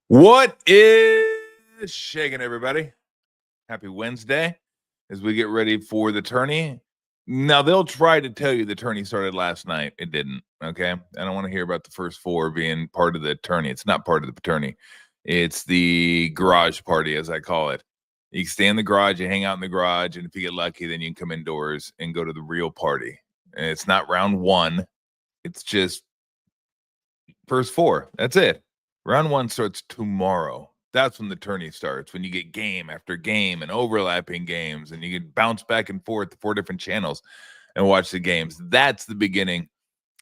What is shaking, everybody? Happy Wednesday as we get ready for the tourney. Now, they'll try to tell you the tourney started last night. It didn't, okay? I don't want to hear about the first four being part of the tourney. It's not part of the tourney. It's the garage party, as I call it. You can stay in the garage, you hang out in the garage, and if you get lucky, then you can come indoors and go to the real party. And it's not round one. It's just first four. That's it. Round one starts tomorrow. That's when the tourney starts, when you get game after game and overlapping games, and you can bounce back and forth to four different channels and watch the games. That's the beginning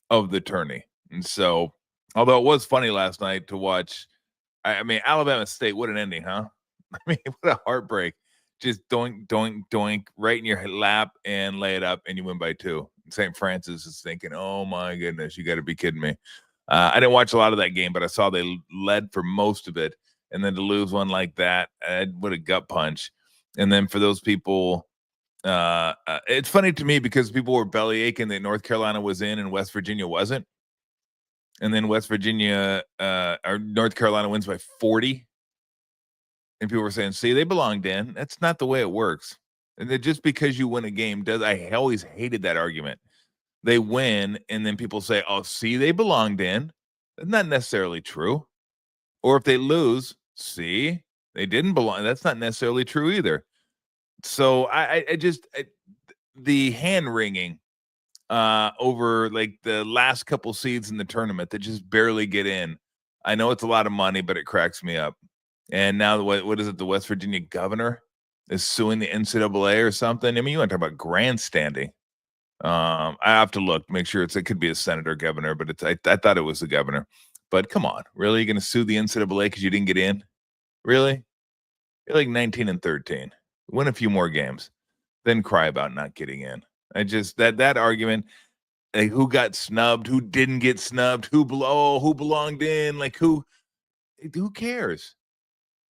of the tourney. And so, although it was funny last night to watch, I mean, Alabama State, what an ending, huh? I mean, what a heartbreak. Just doink, doink, doink right in your lap and lay it up, and you win by 2. St. Francis is thinking, oh my goodness, you got to be kidding me. I didn't watch a lot of that game, but I saw they led for most of it. And then to lose one like that, what a gut punch. And then for those people, it's funny to me because people were belly aching that North Carolina was in and West Virginia wasn't. And then West Virginia or North Carolina wins by 40. And people were saying, see, they belonged in. That's not the way it works. And then just because you win a game I always hated that argument. They win, and then people say, oh, see, they belonged in. That's not necessarily true. Or if they lose, see, they didn't belong. That's not necessarily true either. So the hand wringing over like the last couple seeds in the tournament that just barely get in. I know it's a lot of money, but it cracks me up. And now what is it? The West Virginia governor is suing the NCAA or something. I mean, you want to talk about grandstanding. I have to look, make sure it could be a senator, governor, but I thought it was the governor. But come on, really? You're going to sue the NCAA because you didn't get in? Really? You're like 19 and 13. Win a few more games, then cry about not getting in. I just that argument, like who got snubbed, who didn't get snubbed, who belonged in, like who cares?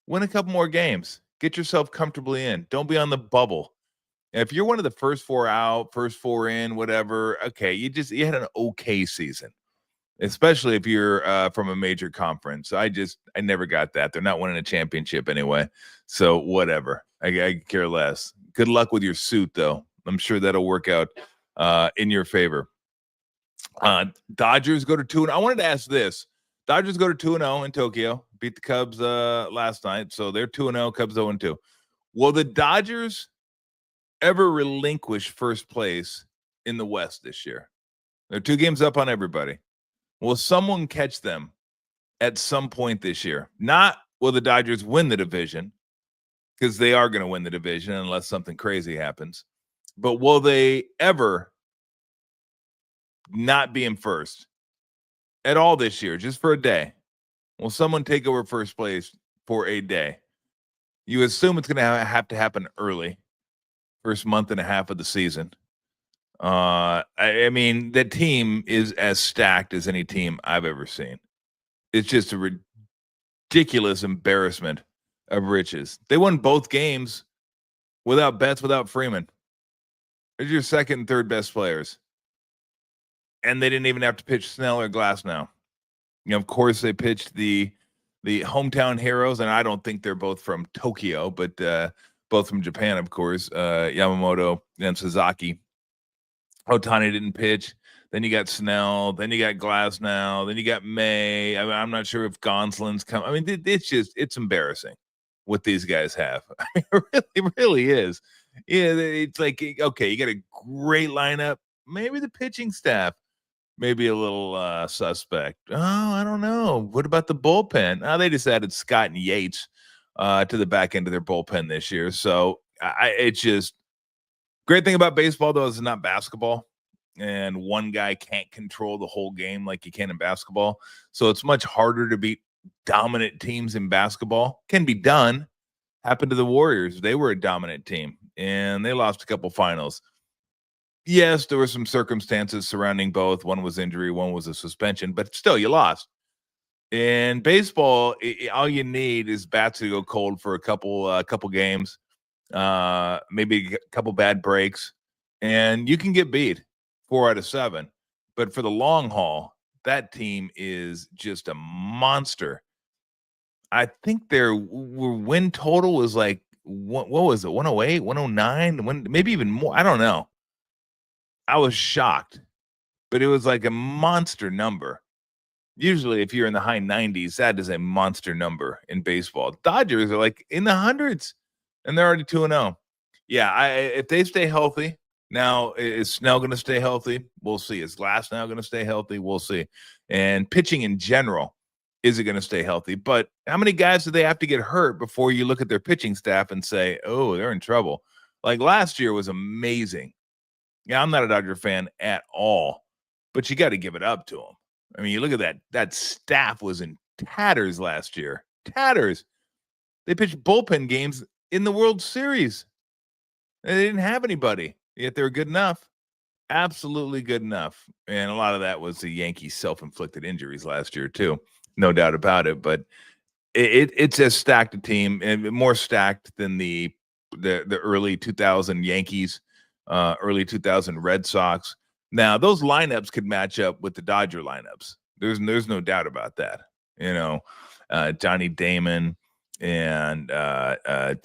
Win a couple more games. Get yourself comfortably in. Don't be on the bubble. If you're one of the first four out, first four in, whatever, okay, you had an okay season, especially if you're from a major conference. I never got that. They're not winning a championship anyway, so whatever. I care less. Good luck with your suit, though. I'm sure that'll work out in your favor. Dodgers go to 2-0. I wanted to ask this. Dodgers go to 2-0 in Tokyo, beat the Cubs last night, so they're 2-0, Cubs 0-2. Will the Dodgers ever relinquish first place in the West this year? They're 2 games up on everybody. Will someone catch them at some point this year? Not will the Dodgers win the division, because they are going to win the division unless something crazy happens. But will they ever not be in first at all this year, just for a day? Will someone take over first place for a day? You assume it's going to have to happen early. First month and a half of the season. I mean, the team is as stacked as any team I've ever seen. It's just a ridiculous embarrassment of riches. They won both games without Betts, without Freeman. They're your second and third best players. And they didn't even have to pitch Snell or Glass now. You know, of course, they pitched the hometown heroes, and I don't think they're both from Tokyo, but both from Japan, of course, Yamamoto and Sasaki. Ohtani didn't pitch. Then you got Snell. Then you got Glass now. Then you got May. I mean, I'm not sure if Gonsolin's come. I mean, it's embarrassing what these guys have. I mean, it really is. Yeah, it's like, okay, you got a great lineup. Maybe the pitching staff maybe a little suspect. Oh, I don't know. What about the bullpen? Oh, they just added Scott and Yates to the back end of their bullpen this year. So it's just great thing about baseball, though, is it's not basketball. And one guy can't control the whole game like you can in basketball. So it's much harder to beat dominant teams in basketball. Can be done. Happened to the Warriors. They were a dominant team, and they lost a couple finals. Yes, there were some circumstances surrounding both. One was injury, one was a suspension, but still, you lost. In baseball, all you need is bats to go cold for a couple games, maybe a couple bad breaks, and you can get beat 4 out of 7. But for the long haul, that team is just a monster. I think their win total was like what was it? 108, 109, maybe even more. I don't know. I was shocked, but it was like a monster number. Usually, if you're in the high 90s, that is a monster number in baseball. Dodgers are like in the hundreds, and they're already 2-0. Yeah, if they stay healthy, now is Snell going to stay healthy? We'll see. Is Glass now going to stay healthy? We'll see. And pitching in general, is it going to stay healthy? But how many guys do they have to get hurt before you look at their pitching staff and say, oh, they're in trouble? Like last year was amazing. Yeah, I'm not a Dodger fan at all, but you got to give it up to them. I mean, you look at that staff was in tatters last year. Tatters. They pitched bullpen games in the World Series. And they didn't have anybody, yet they were good enough. Absolutely good enough. And a lot of that was the Yankees' self-inflicted injuries last year, too. No doubt about it. But it's as stacked a team, and more stacked than the early 2000 Yankees, early 2000 Red Sox. Now, those lineups could match up with the Dodger lineups. There's no doubt about that. You know, Johnny Damon and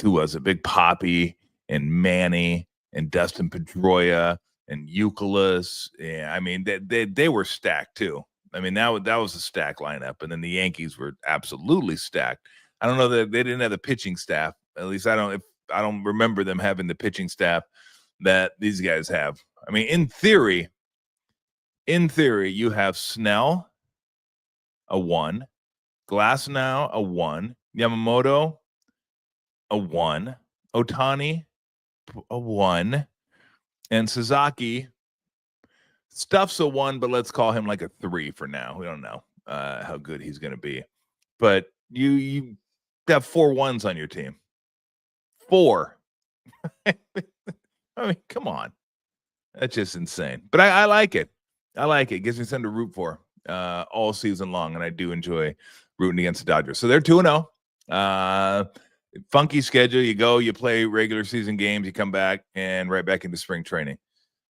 who was it? Big Papi and Manny and Dustin Pedroia and Euclid. Yeah, I mean, they were stacked too. I mean, that was a stacked lineup, and then the Yankees were absolutely stacked. I don't know that they didn't have the pitching staff. At least I don't remember them having the pitching staff that these guys have. I mean, in theory, you have Snell, a 1, Glasnow, a 1, Yamamoto, a 1, Ohtani, a 1, and Sasaki stuff's a 1, but let's call him like a 3 for now. We don't know how good he's going to be. But you have 4 1s on your team. 4. I mean, come on. That's just insane. But I like it. I like it. Gives me something to root for all season long, and I do enjoy rooting against the Dodgers. So they're 2-0. Funky schedule. You go, you play regular season games, you come back, and right back into spring training.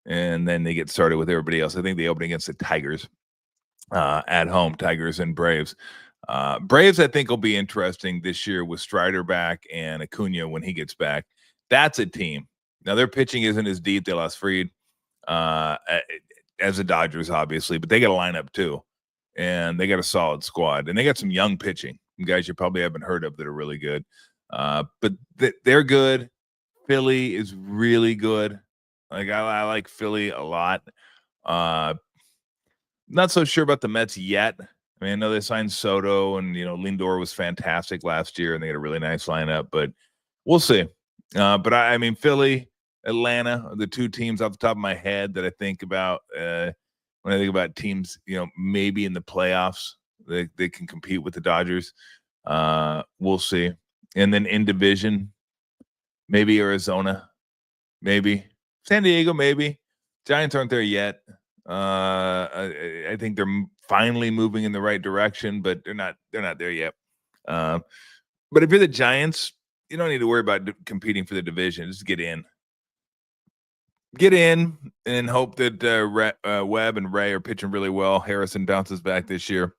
And then they get started with everybody else. I think they open against the Tigers at home, Tigers and Braves. Braves, I think, will be interesting this year with Strider back and Acuna when he gets back. That's a team. Now, their pitching isn't as deep. They lost Fried as the Dodgers, obviously, but they got a lineup too. And they got a solid squad. And they got some young pitching, some guys you probably haven't heard of that are really good. But they're good. Philly is really good. Like I like Philly a lot. Not so sure about the Mets yet. I mean, I know they signed Soto, and Lindor was fantastic last year, and they had a really nice lineup. But we'll see. But I mean, Philly, Atlanta are the 2 teams off the top of my head that I think about when I think about teams. Maybe in the playoffs they can compete with the Dodgers. We'll see. And then in division, maybe Arizona, maybe San Diego, maybe. Giants aren't there yet. I think they're finally moving in the right direction, but they're not there yet. But if you're the Giants, you don't need to worry about competing for the division. Just get in and hope that Webb and Ray are pitching really well. Harrison bounces back this year,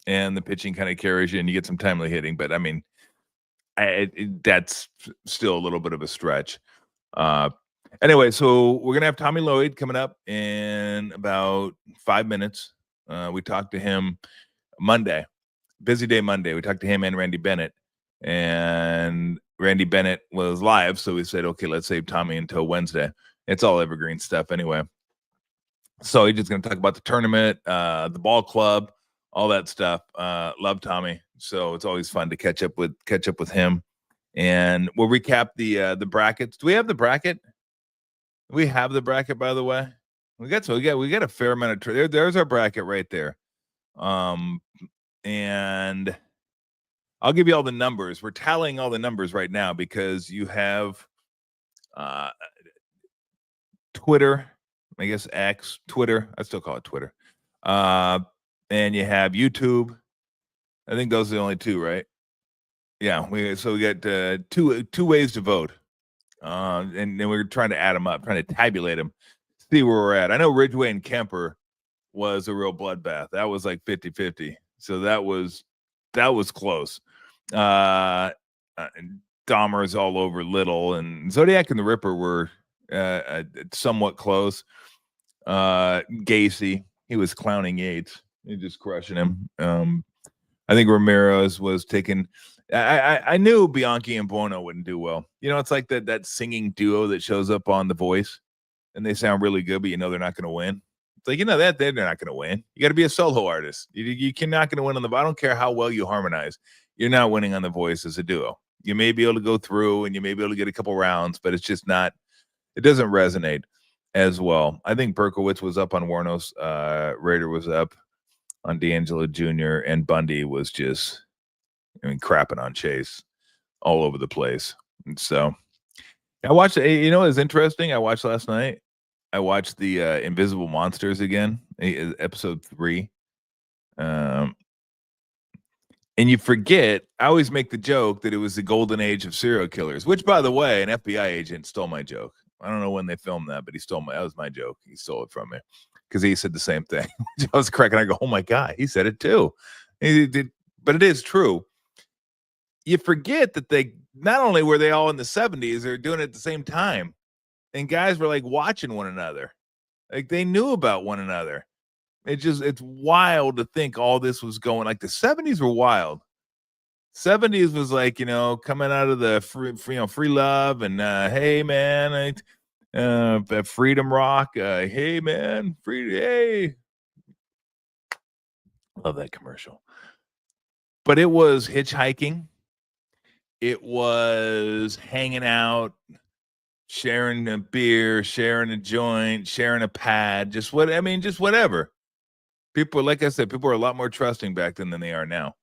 and the pitching kind of carries you, and you get some timely hitting. But I mean, that's still a little bit of a stretch. Anyway, so we're going to have Tommy Lloyd coming up in about 5 minutes. We talked to him Monday, busy day Monday. We talked to him and Randy Bennett, and Randy Bennett was live. So we said, okay, let's save Tommy until Wednesday. It's all evergreen stuff anyway. So he's just going to talk about the tournament, the ball club, all that stuff. Love Tommy. So it's always fun to catch up with him. And we'll recap the brackets. Do we have the bracket? We have the bracket, by the way. We got a fair amount of there's our bracket right there. And I'll give you all the numbers. We're tallying all the numbers right now because you have Twitter, I guess X, Twitter. I still call it Twitter. And you have YouTube. I think those are the only 2, right? Yeah, we got two ways to vote. And then we're trying to add them up, trying to tabulate them, see where we're at. I know Ridgeway and Kemper was a real bloodbath. That was like 50-50. So that was close. Uh, Dahmer's all over Little, and Zodiac and the Ripper were somewhat close. Gacy, he was clowning Yates. He just crushing him. I think Ramirez was taking. I knew Bianchi and Bono wouldn't do well. It's like that singing duo that shows up on The Voice, and they sound really good, but they're not going to win. It's like that they're not going to win. You got to be a solo artist. You cannot going to win on the. I don't care how well you harmonize. You're not winning on The Voice as a duo. You may be able to go through, and you may be able to get a couple rounds, but it's just not. It doesn't resonate as well. I think Berkowitz was up on Warnos. Rader was up on D'Angelo Jr. and Bundy was just, crapping on Chase all over the place. And so I watched, it was interesting. I watched last night. I watched the Invisible Monsters again, episode 3. And you forget, I always make the joke that it was the golden age of serial killers, which, by the way, an FBI agent stole my joke. I don't know when they filmed that, but that was my joke. He stole it from me because he said the same thing. I was cracking. I go, oh my God, he said it too. He did, but it is true. You forget that they not only were they all in the 70s, they were doing it at the same time. And guys were like watching one another. Like they knew about one another. It's wild to think all this was going, like the 70s were wild. 70s was like, coming out of the free love and hey man, freedom rock, hey man, hey. Love that commercial. But it was hitchhiking. It was hanging out, sharing a beer, sharing a joint, sharing a pad, just whatever. People, like I said, people are a lot more trusting back then than they are now.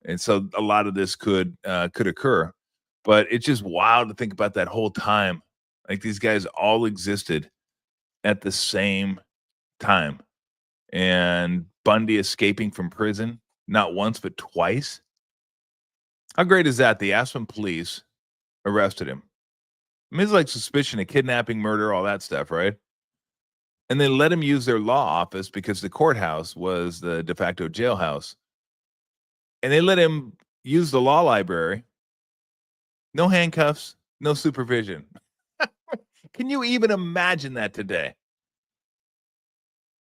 And so a lot of this could occur, but it's just wild to think about that whole time. Like these guys all existed at the same time, and Bundy escaping from prison not once but twice. How great is that? The Aspen police arrested him. I mean, it's like suspicion of kidnapping, murder, all that stuff, right? And they let him use their law office because the courthouse was the de facto jailhouse. And they let him use the law library. No handcuffs, no supervision. Can you even imagine that today?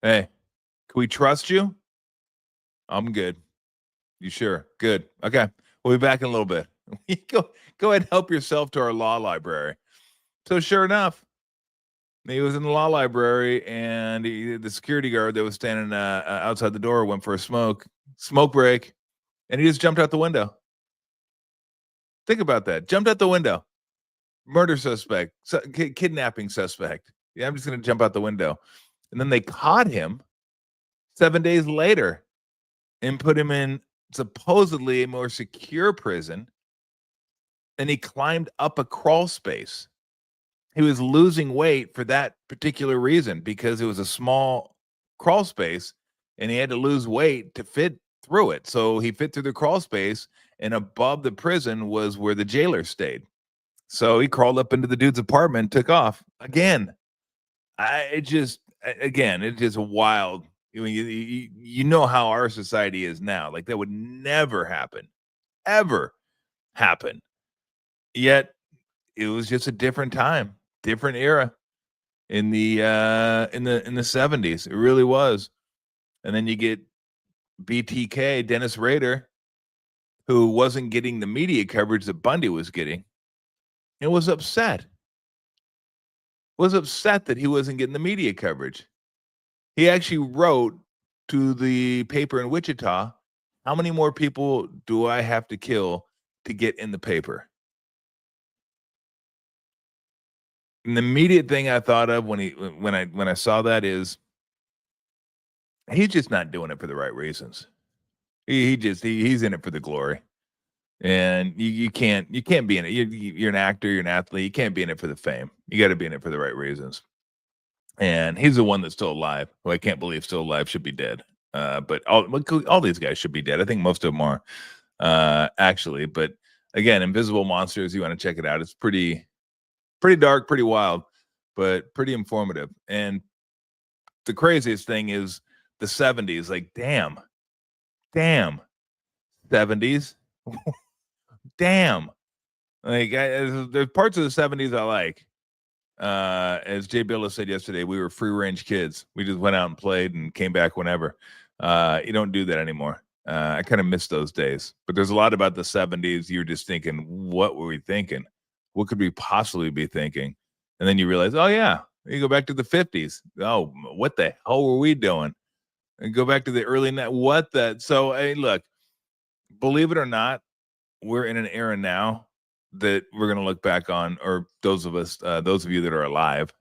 Hey, can we trust you? I'm good. You sure? Good. Okay. We'll be back in a little bit. Go ahead and help yourself to our law library. So sure enough, he was in the law library, and the security guard that was standing outside the door went for a smoke break, and he just jumped out the window. Think about that. Jumped out the window. Murder suspect, kidnapping suspect. Yeah, I'm just going to jump out the window. And then they caught him 7 days later and put him in supposedly a more secure prison. And he climbed up a crawl space. He was losing weight for that particular reason because it was a small crawl space and he had to lose weight to fit through it. So he fit through the crawl space, and above the prison was where the jailer stayed. So he crawled up into the dude's apartment, took off again. It's just wild. I mean, you know how our society is now. Like that would never happen, ever happen. Yet it was just a different time, different era in the 70s. It really was. And then you get BTK, Dennis Rader, who wasn't getting the media coverage that Bundy was getting, and was upset. Was upset that he wasn't getting the media coverage. He actually wrote to the paper in Wichita, how many more people do I have to kill to get in the paper? And the immediate thing I thought of when I saw that is he's just not doing it for the right reasons. He's in it for the glory. And you can't be in it. You're an actor, you're an athlete. You can't be in it for the fame. You got to be in it for the right reasons. And he's the one that's still alive, who I can't believe still alive, should be dead. But all these guys should be dead. I think most of them are, actually. But again, Invisible Monsters, you want to check it out. It's pretty dark, pretty wild, but pretty informative. And the craziest thing is the 70s. Like, damn, 70s. damn. Like there's parts of the 70s I like. As Jay Billis said yesterday, we were free range kids. We just went out and played and came back whenever. You don't do that anymore. I kind of miss those days. But there's a lot about the 70s. You're just thinking, what were we thinking? What could we possibly be thinking? And then you realize, oh yeah, you go back to the 50s. Oh, what the hell were we doing? And go back to the early night. What the? So hey, look, believe it or not, we're in an era now that we're going to look back on, or those of us, those of you that are alive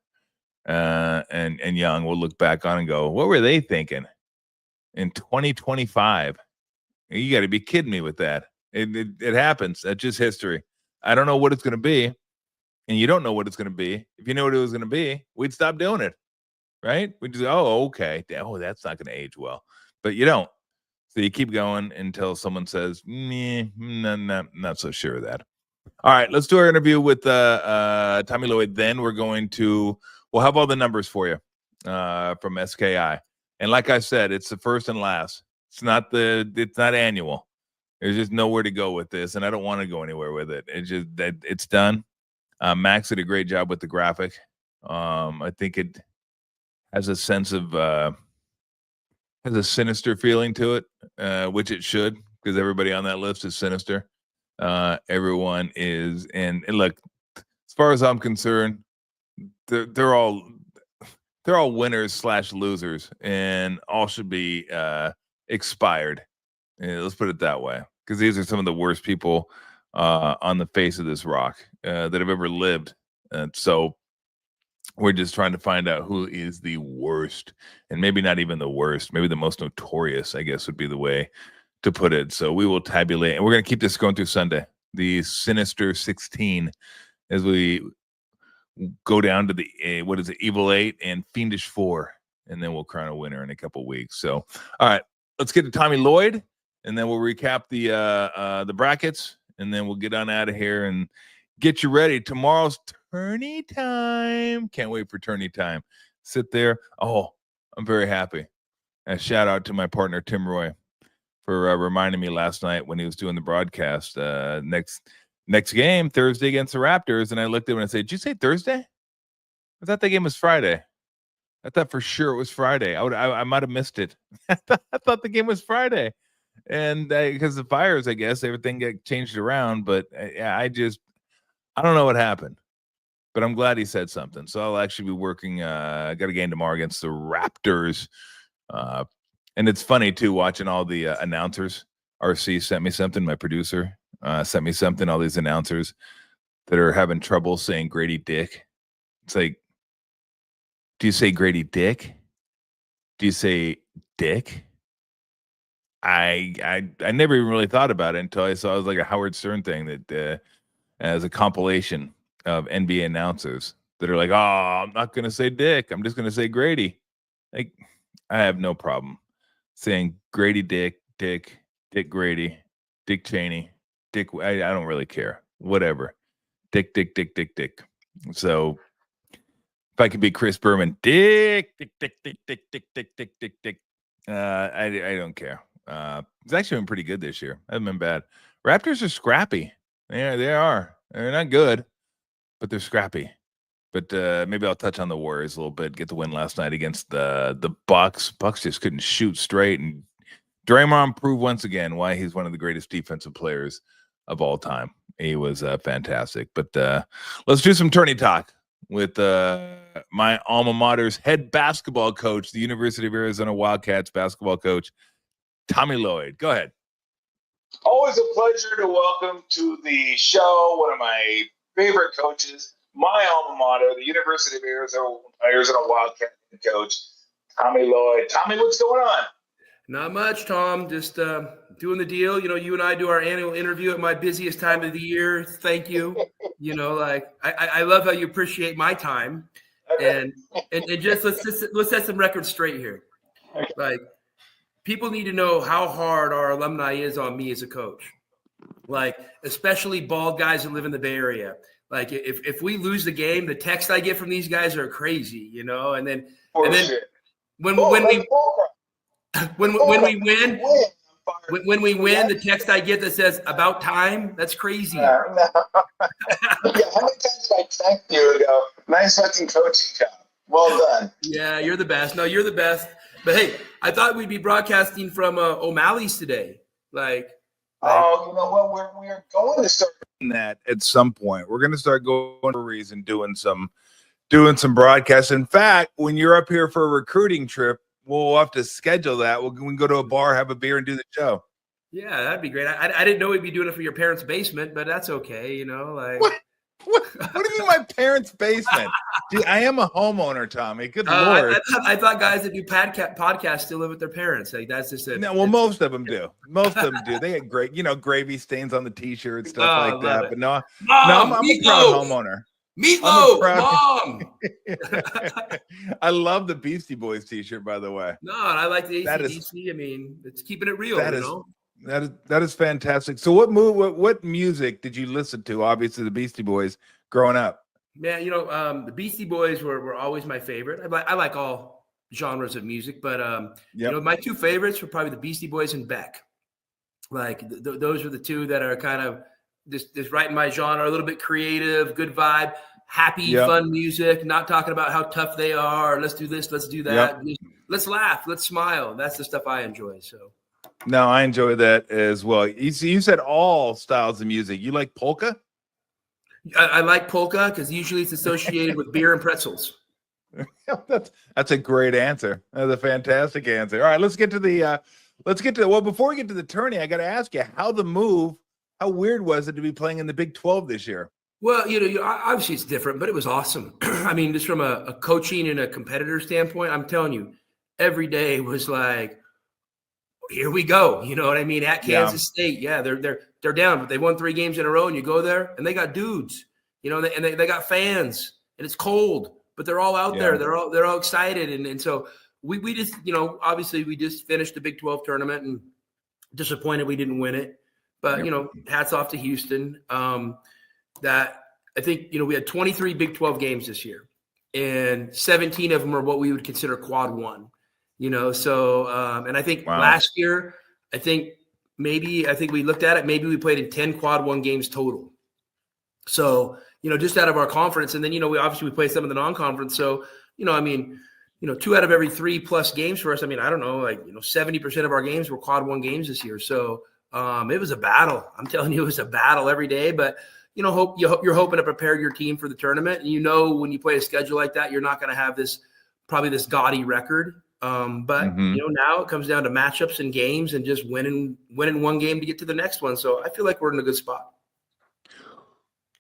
and young, will look back on and go, what were they thinking in 2025? You got to be kidding me with that. It happens. That's just history. I don't know what it's going to be, and you don't know what it's going to be. If you knew what it was going to be, we'd stop doing it, right? We'd just, oh, okay. Oh, that's not going to age well. But you don't. So you keep going until someone says, not so sure of that. All right, let's do our interview with Tommy Lloyd. Then we'll have all the numbers for you from S.K.I. And like I said, it's the first and last. It's not annual. There's just nowhere to go with this, and I don't want to go anywhere with it. It's done. Max did a great job with the graphic. I think it has a sense of has a sinister feeling to it, which it should, because everybody on that list is sinister. Everyone is, and look, as far as I'm concerned, they're all winners / losers, and all should be expired. Let's put it that way, because these are some of the worst people on the face of this rock that have ever lived. So we're just trying to find out who is the worst, and maybe not even the worst, maybe the most notorious, I guess would be the way to put it. So we will tabulate, and we're going to keep this going through Sunday, the Sinister 16, as we go down to the Evil 8 and Fiendish 4, and then we'll crown a winner in a couple weeks. So, all right, let's get to Tommy Lloyd, and then we'll recap the brackets, and then we'll get on out of here and get you ready. Tomorrow's tourney time. Can't wait for tourney time. Sit there. Oh, I'm very happy. A shout out to my partner Tim Roy for reminding me last night when he was doing the broadcast. Next game, Thursday against the Raptors. And I looked at him and I said, did you say Thursday? I thought the game was Friday. I thought for sure it was Friday. I might have missed it. I thought the game was Friday. And because the fires, I guess, everything got changed around. But I don't know what happened. But I'm glad he said something. So I'll actually be working. I got a game tomorrow against the Raptors. And it's funny, too, watching all the announcers. RC sent me something. My producer sent me something. All these announcers that are having trouble saying Grady Dick. It's like, do you say Grady Dick? Do you say Dick? I never even really thought about it until I saw it was like a Howard Stern thing that as a compilation of NBA announcers that are like, oh, I'm not going to say Dick. I'm just going to say Grady. Like, I have no problem saying Grady Dick, Dick Grady, Dick Cheney, Dick. I don't really care. Whatever. Dick. So if I could be Chris Berman, Dick. I don't care. It's actually been pretty good this year. I haven't been bad. Raptors are scrappy. Yeah, they are. They're not good, but they're scrappy. But maybe I'll touch on the Warriors a little bit. Get the win last night against the Bucks. Bucks just couldn't shoot straight, and Draymond proved once again why he's one of the greatest defensive players of all time. He was fantastic. But let's do some tourney talk with my alma mater's head basketball coach, the University of Arizona Wildcats basketball coach, Tommy Lloyd. Go ahead. Always a pleasure to welcome to the show one of my favorite coaches, my alma mater, the University of Arizona Wildcat coach, Tommy Lloyd. Tommy, what's going on? Not much, Tom. Just doing the deal. You know, you and I do our annual interview at my busiest time of the year. Thank you. You know, like I love how you appreciate my time, and just let's set some records straight here. Okay. Like, people need to know how hard our alumni is on me as a coach. Like, especially bald guys that live in the Bay Area. Like, if we lose the game, the texts I get from these guys are crazy, you know. And then when we win, When we win, the text I get that says "about time." That's crazy. No. Yeah, how many times did I text you and go, "Nice fucking coaching job, well done"? Yeah, you're the best. No, you're the best. But hey, I thought we'd be broadcasting from O'Malley's today. Oh, you know what? We're going to start doing that at some point. We're going to start going for a reason, doing some broadcasts. In fact, when you're up here for a recruiting trip, we'll have to schedule that. We can go to a bar, have a beer, and do the show. Yeah, that'd be great. I didn't know we'd be doing it for your parents' basement, but that's okay. You know, What do you mean my parents' basement? Dude, I am a homeowner, Tommy. Good Lord. I thought guys that do podcasts still live with their parents. Like that's just it. No, well, most of them do. Most of them do. They get great, gravy stains on the t-shirt, stuff like that. But no, I'm a proud homeowner. Meatloaf, Mom. I love the Beastie Boys t-shirt, by the way. No, I like the AC/DC. I mean, it's keeping it real. That is fantastic. So what music did you listen to? Obviously the Beastie Boys growing up. Man, the Beastie Boys were always my favorite. I like all genres of music, but my two favorites were probably the Beastie Boys and Beck. Like those are the two that are kind of just right in my genre, a little bit creative, good vibe, happy, fun music, not talking about how tough they are. Let's do this, let's do that. Let's laugh, let's smile. That's the stuff I enjoy. So no, I enjoy that as well. You said all styles of music. You like polka? I like polka because usually it's associated with beer and pretzels. That's a great answer. That's a fantastic answer. All right, let's get to before we get to the tourney, I got to ask you how weird was it to be playing in the Big 12 this year? Well, obviously it's different, but it was awesome. I mean, just from a coaching and a competitor standpoint, I'm telling you, every day was like, here we go. You know what I mean? At Kansas State, they're down, but they won 3 games in a row, and you go there, and they got dudes, and they got fans, and it's cold, but they're all out there. They're all excited, and so we just, obviously we just finished the Big 12 tournament, and disappointed we didn't win it. But, hats off to Houston. That I think, we had 23 Big 12 games this year, and 17 of them are what we would consider quad one, So, and I think last year, I think we looked at it, maybe we played in 10 quad one games total. So, just out of our conference. And then, we played some of the non-conference. So, 2 out of every 3+ games for us. I mean, I don't know, 70% of our games were quad one games this year. So, it was a battle. I'm telling you, it was a battle every day. But you're hoping to prepare your team for the tournament. And when you play a schedule like that, you're not going to have this gaudy record. But now it comes down to matchups and games and just winning one game to get to the next one. So I feel like we're in a good spot.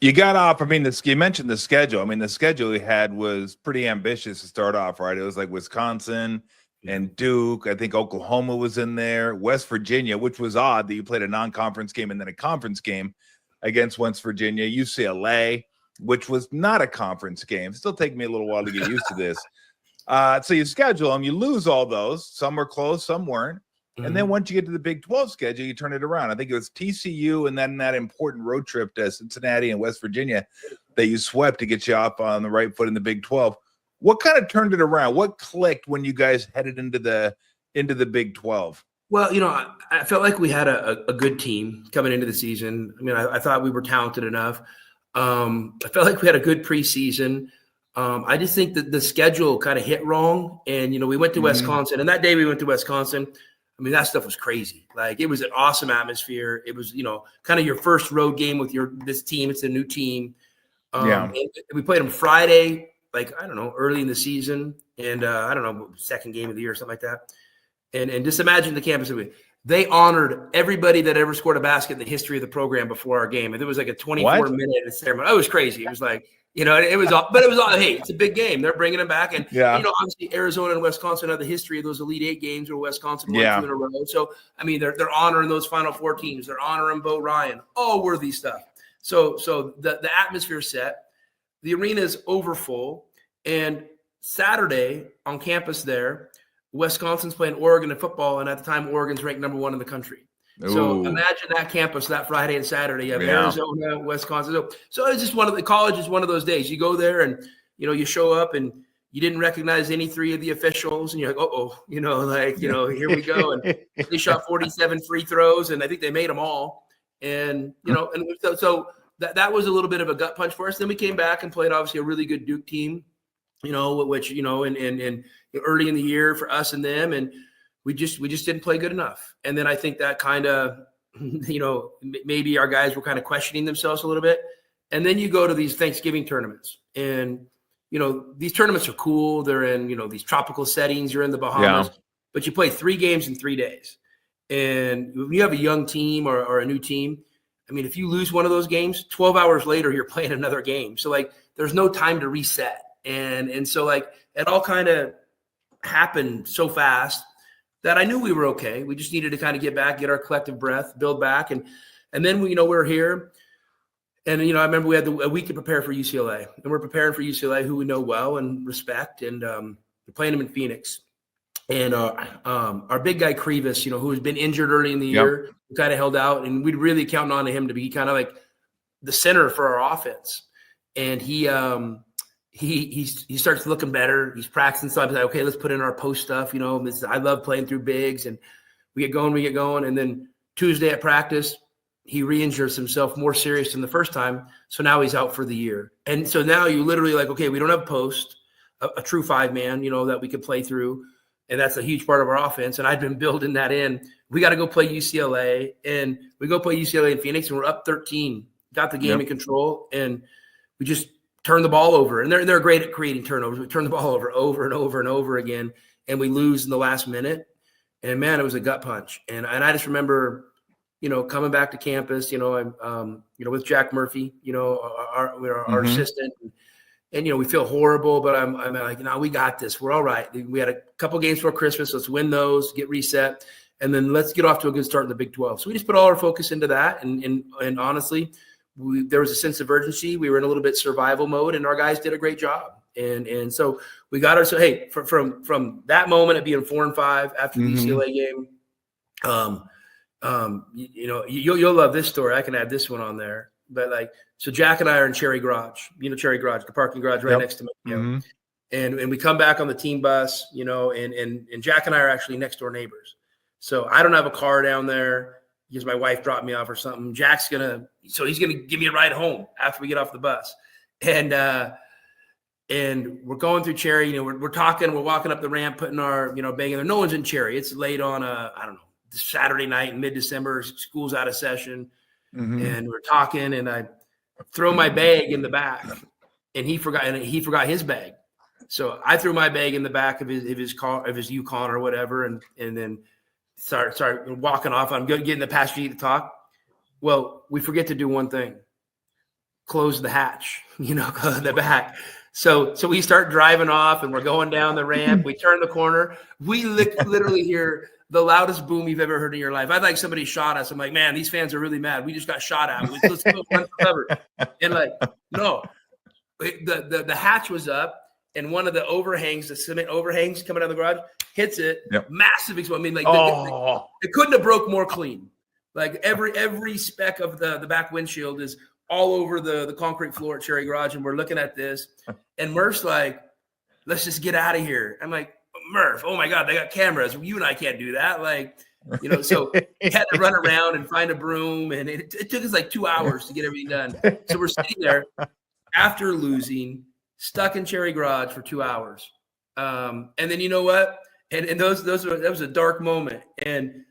You got off. I mean, you mentioned the schedule. I mean, the schedule we had was pretty ambitious to start off, right? It was like Wisconsin and Duke. I think Oklahoma was in there, West Virginia, which was odd that you played a non-conference game and then a conference game against West Virginia, UCLA, which was not a conference game. Still taking me a little while to get used to this. So you schedule them, you lose all those. Some were close, some weren't. And then once you get to the Big 12 schedule, you turn it around. I think it was TCU and then that important road trip to Cincinnati and West Virginia that you swept to get you off on the right foot in the Big 12. What kind of turned it around? What clicked when you guys headed into the Big 12? Well, I felt like we had a good team coming into the season. I mean, I thought we were talented enough. I felt like we had a good preseason. I just think that the schedule kind of hit wrong. And, we went to Wisconsin. And that day we went to Wisconsin, I mean, that stuff was crazy. Like, it was an awesome atmosphere. It was, kind of your first road game with this team. It's a new team. And we played them Friday, early in the season. And second game of the year or something like that. And just imagine the campus. They honored everybody that ever scored a basket in the history of the program before our game. And there was like a 24-minute ceremony. It was crazy. It was like, it was all, hey, it's a big game. They're bringing them back. And, obviously Arizona and Wisconsin have the history of those Elite Eight games where Wisconsin won 2 in a row. So, I mean, they're honoring those Final Four teams. They're honoring Bo Ryan, all worthy stuff. So the atmosphere set, the arena is over full. And Saturday on campus there, Wisconsin's playing Oregon in football. And at the time, Oregon's ranked number 1 in the country. So imagine that campus that Friday and Saturday. You have Arizona, Wisconsin. So it's just college is one of those days. You go there and, you show up and you didn't recognize any three of the officials, and you're like, oh, here we go. And they shot 47 free throws, and I think they made them all. And so that was a little bit of a gut punch for us. Then we came back and played obviously a really good Duke team, which in early in the year for us and them, and we just didn't play good enough. And then I think that kind of, maybe our guys were kind of questioning themselves a little bit. And then you go to these Thanksgiving tournaments, and these tournaments are cool. They're in these tropical settings. You're in the Bahamas, but you play 3 games in 3 days. And when you have a young team or a new team, I mean, if you lose one of those games, 12 hours later, you're playing another game. So like, there's no time to reset. And so like, it all kind of happened so fast that I knew we were okay. We just needed to kind of get back, get our collective breath, build back. And then we we're here. And, I remember we had a week to prepare for UCLA, and we're preparing for UCLA, who we know well and respect. And we're playing them in Phoenix. And our big guy, Krivas, who has been injured early in the year, kind of held out, and we'd really counting on him to be kind of like the center for our offense. And he starts looking better. He's practicing. So I was like, okay, let's put in our post stuff. I love playing through bigs, and we get going. And then Tuesday at practice, he re-injures himself more serious than the first time. So now he's out for the year. And so now you literally like, okay, we don't have post, a true 5-man, that we could play through. And that's a huge part of our offense. And I've been building that in. We got to go play UCLA. And we go play UCLA in Phoenix, and we're up 13. Got the game in control, and we just turn the ball over. And they're great at creating turnovers. We turn the ball over and over and over again, and we lose in the last minute. And, man, it was a gut punch. And I just remember, coming back to campus, I'm with Jack Murphy, our assistant. And, we feel horrible, but I'm like, no, we got this. We're all right. We had a couple games for Christmas. Let's win those, get reset, and then let's get off to a good start in the Big 12. So we just put all our focus into that. And honestly, there was a sense of urgency. We were in a little bit survival mode, and our guys did a great job. And so we got from that moment of being 4-5 after the UCLA game, you'll love this story. I can add this one on there. But so Jack and I are in Cherry Garage, Cherry Garage, the parking garage right next to me. And we come back on the team bus, and Jack and I are actually next door neighbors. So I don't have a car down there because my wife dropped me off or something. Jack's he's gonna give me a ride home after we get off the bus. And we're going through Cherry, we're talking, we're walking up the ramp, putting our, bag in there. No one's in Cherry. It's late on Saturday night in mid-December, school's out of session. And we're talking, and I throw my bag in the back, and he forgot his bag. So I threw my bag in the back of his car, of his Yukon or whatever, and then start walking off. I'm going to get in the passenger seat to talk. Well, we forget to do one thing: close the hatch, close the back. So we start driving off, and we're going down the ramp. We turn the corner. We literally hear the loudest boom you've ever heard in your life. I'd like somebody shot us. I'm like, man, these fans are really mad. We just got shot at. Let's go run for cover. And no, the hatch was up, and one of the overhangs, the cement overhangs coming out of the garage, hits it. Massive explosion. I mean, it couldn't have broke more clean. Like every speck of the back windshield is all over the concrete floor at Cherry Garage, and we're looking at this. And Murph's like, let's just get out of here. I'm like, Murph, oh my God, they got cameras. You and I can't do that. So we had to run around and find a broom, and it took us 2 hours to get everything done. So we're sitting there after losing, stuck in Cherry Garage for 2 hours. And then you know what? And that was a dark moment. And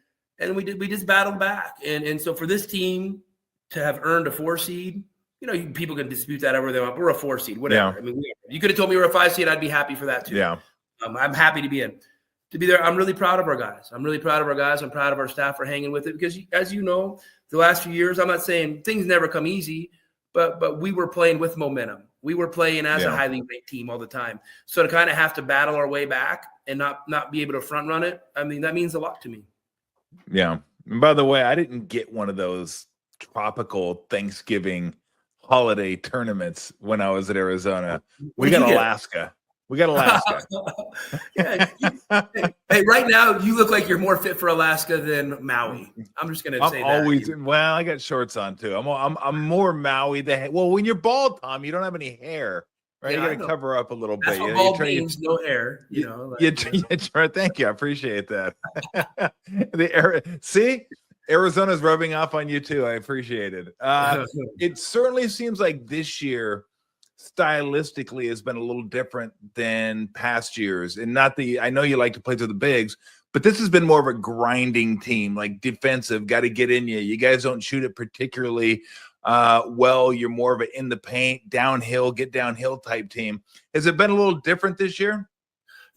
we just battled back. And so for this team to have earned a 4 seed, people can dispute that over there. We're a 4 seed, whatever. Yeah. I mean, you could have told me we're a 5 seed. I'd be happy for that too. Yeah. I'm happy to be there. I'm really proud of our guys. I'm proud of our staff for hanging with it, because as you know, the last few years, I'm not saying things never come easy, but we were playing with momentum. We were playing as a highly ranked team all the time. So to kind of have to battle our way back and not be able to front run it, I mean, that means a lot to me. Yeah. And by the way, I didn't get one of those tropical Thanksgiving holiday tournaments when I was at Arizona. We got Alaska. Hey, right now you look like you're more fit for Alaska than Maui. I'm just gonna say that. Well, I got shorts on too. I'm more Maui. Well, when you're bald, Tom, you don't have any hair. right? Yeah, You I got to know. cover up a little That's bit. what You bald try, means, no hair, you you, know. you, Like, you try, thank you. I appreciate that. See, Arizona's rubbing off on you too. I appreciate it. It certainly seems like this year stylistically has been a little different than past years. And I know you like to play to the bigs, but this has been more of a grinding team, like defensive, got to get in you. You guys don't shoot it particularly well. You're more of an in the paint, downhill, get downhill type team. Has it been a little different this year?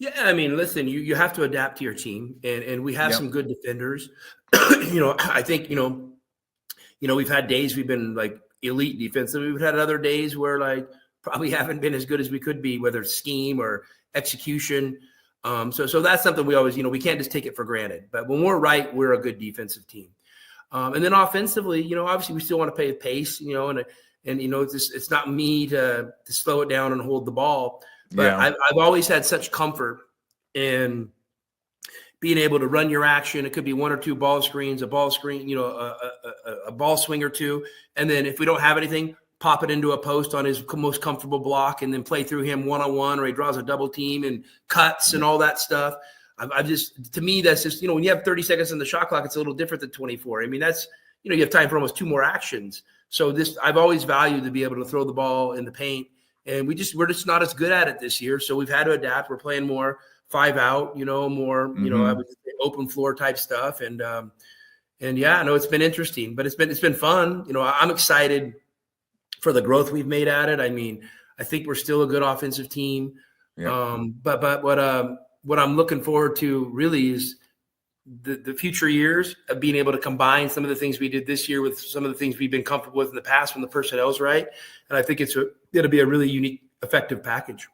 yeah, I mean, listen, you have to adapt to your team, and we have Yep. some good defenders. I think we've had days we've been like elite defensive. We've had other days where like probably haven't been as good as we could be, whether it's scheme or execution. So that's something we always, we can't just take it for granted. But when we're right, we're a good defensive team. And then offensively, obviously we still want to play with pace, and it's not me to slow it down and hold the ball. But Yeah. I've always had such comfort in being able to run your action. It could be one or two ball screens, a ball screen, a ball swing or two. And then if we don't have anything, pop it into a post on his most comfortable block and then play through him one-on-one, or he draws a double team and cuts and all that stuff. To me, that's just, when you have 30 seconds on the shot clock, it's a little different than 24. I mean, that's, you have time for almost two more actions. So I've always valued to be able to throw the ball in the paint, and we're just not as good at it this year. So we've had to adapt. We're playing more 5 out, more, I would say open floor type stuff. And yeah, no, it's been interesting, but it's been fun. I'm excited for the growth we've made at it. I mean, I think we're still a good offensive team. Yeah. But what I'm looking forward to really is the future years of being able to combine some of the things we did this year with some of the things we've been comfortable with in the past when the personnel's right. And I think it'll be a really unique, effective package.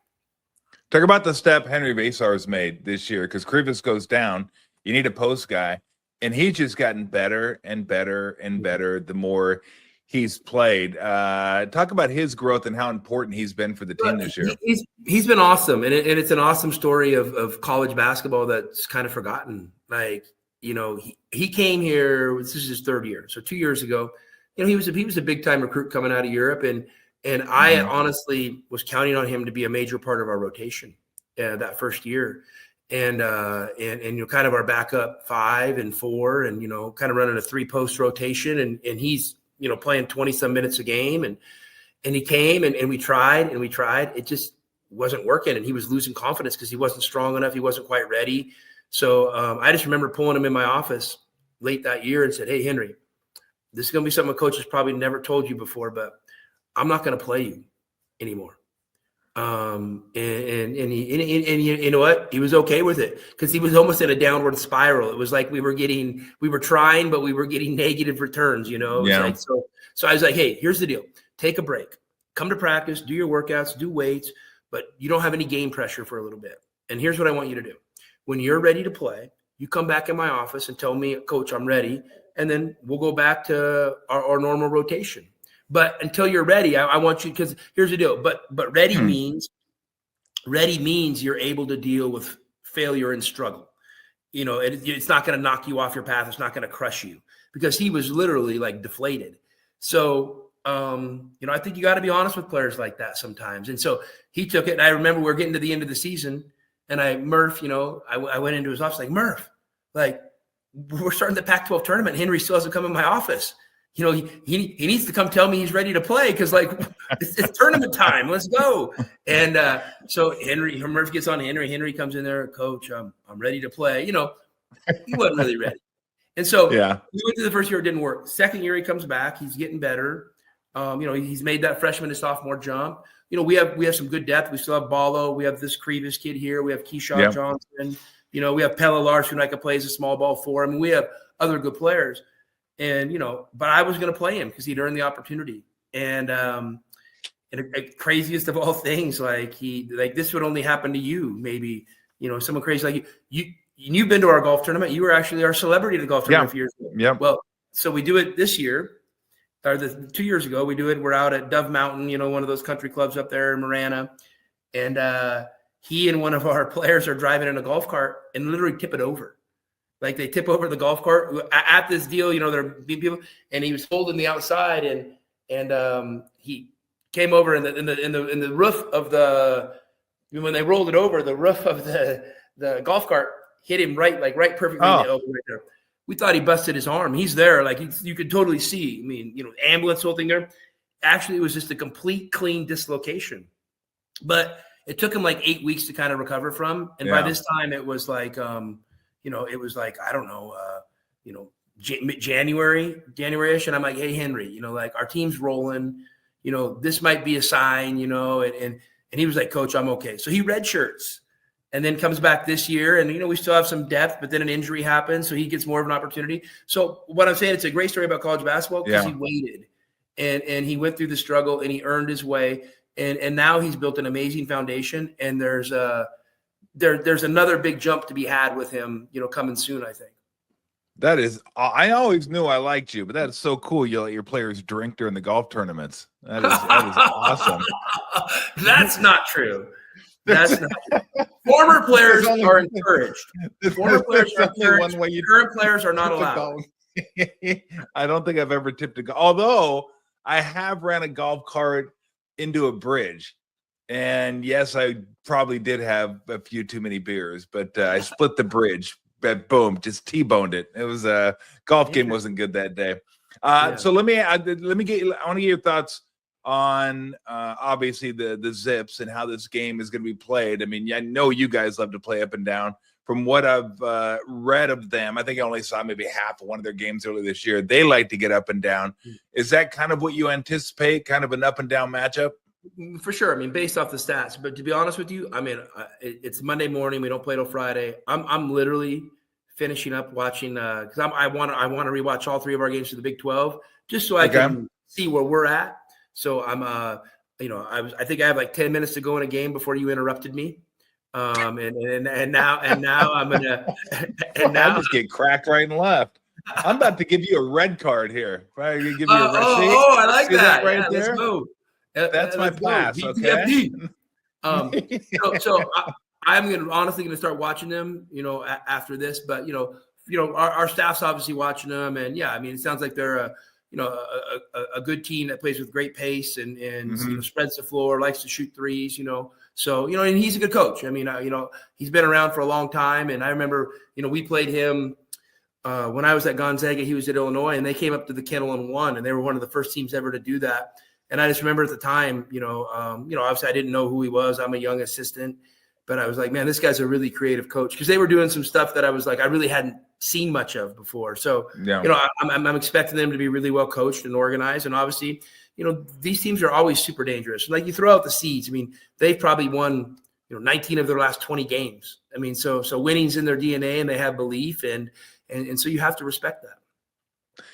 Talk about the step Henry Vasar's made this year, because Krivas goes down. You need a post guy, and he's just gotten better and better and better the more he's played. Talk about his growth and how important he's been for the team this year. He's been awesome, and it's an awesome story of college basketball that's kind of forgotten. Like, he came here. This is his third year, so 2 years ago. He was a big time recruit coming out of Europe, and I honestly was counting on him to be a major part of our rotation that first year, and kind of our backup 5 and 4, and kind of running a 3-post rotation, and he's playing 20 some minutes a game, and he came and we tried. It just wasn't working, and he was losing confidence because he wasn't strong enough. He wasn't quite ready. So I just remember pulling him in my office late that year and said, "Hey, Henry, this is going to be something a coach has probably never told you before, but I'm not going to play you anymore." And he, you know what? He was okay with it because he was almost in a downward spiral. It was like we were trying, but we were getting negative returns, It was like, so I was like, "Hey, here's the deal. Take a break, come to practice, do your workouts, do weights, but you don't have any game pressure for a little bit. And here's what I want you to do. When you're ready to play, you come back in my office and tell me, Coach, I'm ready. And then we'll go back to our normal rotation. But until you're ready, I want you, because here's the deal. But ready means you're able to deal with failure and struggle. It's not going to knock you off your path. It's not going to crush you, because he was literally like deflated. So, I think you got to be honest with players like that sometimes. And so he took it. And I remember we're getting to the end of the season, and Murph, I went into his office like, "Murph, like, we're starting the Pac-12 tournament. Henry still hasn't come in my office. He needs to come tell me he's ready to play, because like it's tournament time. Let's go." And so Murph gets on Henry. Henry comes in there, "Coach, I'm ready to play." He wasn't really ready. And so we went through the first year, it didn't work. Second year, he comes back. He's getting better. He's made that freshman to sophomore jump. We have some good depth. We still have Ballo. We have this Krivas kid here. We have Keyshawn Johnson. We have Pella Larson, who I could play as a small ball 4. I mean, we have other good players. And, but I was going to play him because he'd earned the opportunity. And craziest of all things, this would only happen to you. Maybe, someone crazy like you. You've been to our golf tournament. You were actually our celebrity at the golf tournament a few years ago. Yeah. Well, so we do it this year, or 2 years ago. We do it. We're out at Dove Mountain, one of those country clubs up there in Marana. And he and one of our players are driving in a golf cart and literally tip it over. Like, they tip over the golf cart at this deal. There are people, and he was holding the outside, and he came over in the roof of when they rolled it over, the roof of the golf cart hit him right perfectly in the elbow right there. We thought he busted his arm. He's there, like you could totally see. I mean, ambulance, whole thing there. Actually, it was just a complete clean dislocation, but it took him like 8 weeks to kind of recover from. And by this time, it was like, it was like, I don't know, January-ish. And I'm like, hey, Henry, like our team's rolling, this might be a sign, and he was like, Coach, I'm okay. So he redshirts and then comes back this year. And, we still have some depth, but then an injury happens. So he gets more of an opportunity. So what I'm saying, it's a great story about college basketball because he waited and he went through the struggle and he earned his way. And now he's built an amazing foundation, and there's another big jump to be had with him, coming soon, I think. That is, I always knew I liked you, but that is so cool. You let your players drink during the golf tournaments. That is awesome. That's not true. That's not true. Former players are encouraged. Former players are encouraged. Current players are not allowed. I don't think I've ever tipped a golf. Although I have ran a golf cart into a bridge, and yes, I probably did have a few too many beers, but I split the bridge. But boom, just T-boned it. It was a golf game wasn't good that day. So let me get. I want to get your thoughts on obviously the Zips and how this game is going to be played. I mean, I know you guys love to play up and down. From what I've read of them, I think I only saw maybe half of one of their games earlier this year. They like to get up and down. Is that kind of what you anticipate, kind of an up and down matchup? For sure. I mean, based off the stats. But to be honest with you, I mean, it's Monday morning. We don't play till Friday. I'm literally finishing up watching because I want to rewatch all three of our games for the Big 12 just so I can see where we're at. So I'm I think I have like 10 minutes to go in a game before you interrupted me. And now I'm gonna I just get cracked right and left. I'm about to give you a red card here. I'm gonna give you a red sheet. I like See that right there. Let's go. That's my pass. Okay. So I'm honestly gonna start watching them, after this. But our staff's obviously watching them, and I mean, it sounds like they're a good team that plays with great pace and spreads the floor, likes to shoot threes, So, and he's a good coach. I mean, he's been around for a long time. And I remember, we played him when I was at Gonzaga. He was at Illinois, and they came up to the Kennel and won. And they were one of the first teams ever to do that. And I just remember at the time, obviously I didn't know who he was. I'm a young assistant. But I was like, man, this guy's a really creative coach, because they were doing some stuff that I was like, I really hadn't seen much of before. So, I'm expecting them to be really well coached and organized. And obviously, these teams are always super dangerous. Like, you throw out the seeds. I mean, they've probably won, 19 of their last 20 games. I mean, so winning's in their DNA, and they have belief, and so you have to respect that.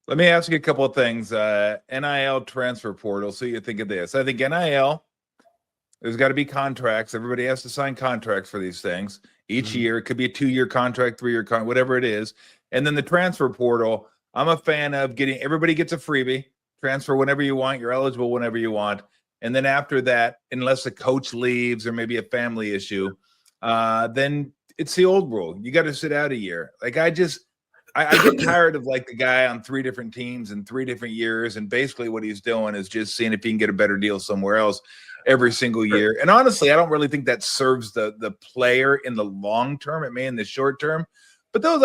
Let me ask you a couple of things. NIL transfer portal. So you think of this. I think NIL, there's got to be contracts. Everybody has to sign contracts for these things each year. It could be a 2-year contract, 3-year contract, whatever it is. And then the transfer portal, I'm a fan of getting, everybody gets a freebie. Transfer whenever you want. You're eligible whenever you want. And then after that, unless a coach leaves or maybe a family issue, then it's the old rule. You got to sit out a year. Like, I get tired of like the guy on 3 different teams in 3 different years. And basically what he's doing is just seeing if he can get a better deal somewhere else every single year. And honestly, I don't really think that serves the player in the long term. It may in the short term, but those,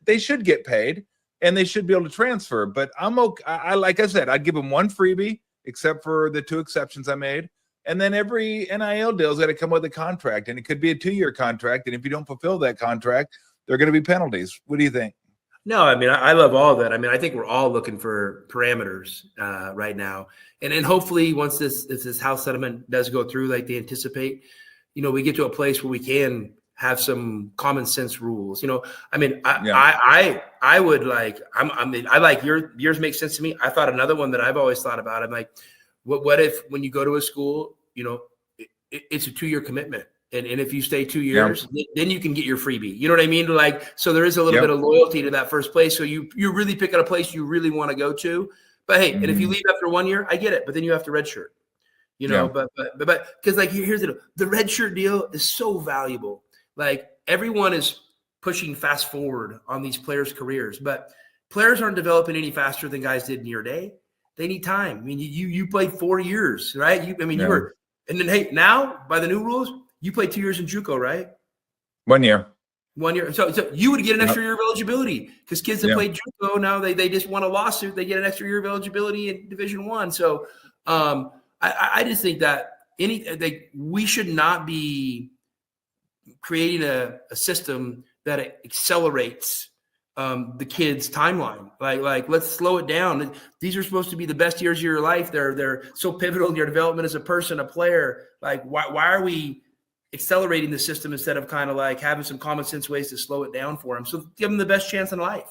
they should get paid. And they should be able to transfer. But I'm okay. Like I said, I'd give them one freebie, except for the 2 exceptions I made. And then every NIL deal's got to come with a contract. And it could be a 2-year contract. And if you don't fulfill that contract, there are going to be penalties. What do you think? No, I mean, I love all of that. I mean, I think we're all looking for parameters right now. And hopefully once this House settlement does go through like they anticipate, we get to a place where we can have some common sense rules. I mean, I would like, I like yours makes sense to me. I thought another one that I've always thought about, I'm like, what if when you go to a school, it's a 2-year commitment. And if you stay 2 years, then you can get your freebie. You know what I mean? Like, so there is a little bit of loyalty to that first place. So you're really picking a place you really want to go to. But hey, and if you leave after 1 year, I get it. But then you have to redshirt. But because like here's the redshirt deal is so valuable. Like, everyone is pushing fast forward on these players' careers, but players aren't developing any faster than guys did in your day. they need time. I mean, you played 4 years, right? You Yeah. were, and then hey, now by the new rules, you played 2 years in JUCO, right? 1 year. 1 year. So you would get an extra year of eligibility because kids that played JUCO now they just won a lawsuit. They get an extra year of eligibility in Division I. So I just think that we should not be creating a system that accelerates the kids' timeline. Like let's slow it down. These are supposed to be the best years of your life. They're so pivotal in your development as a person, a player. Like why are we accelerating the system instead of kind of like having some common sense ways to slow it down for them? So give them the best chance in life.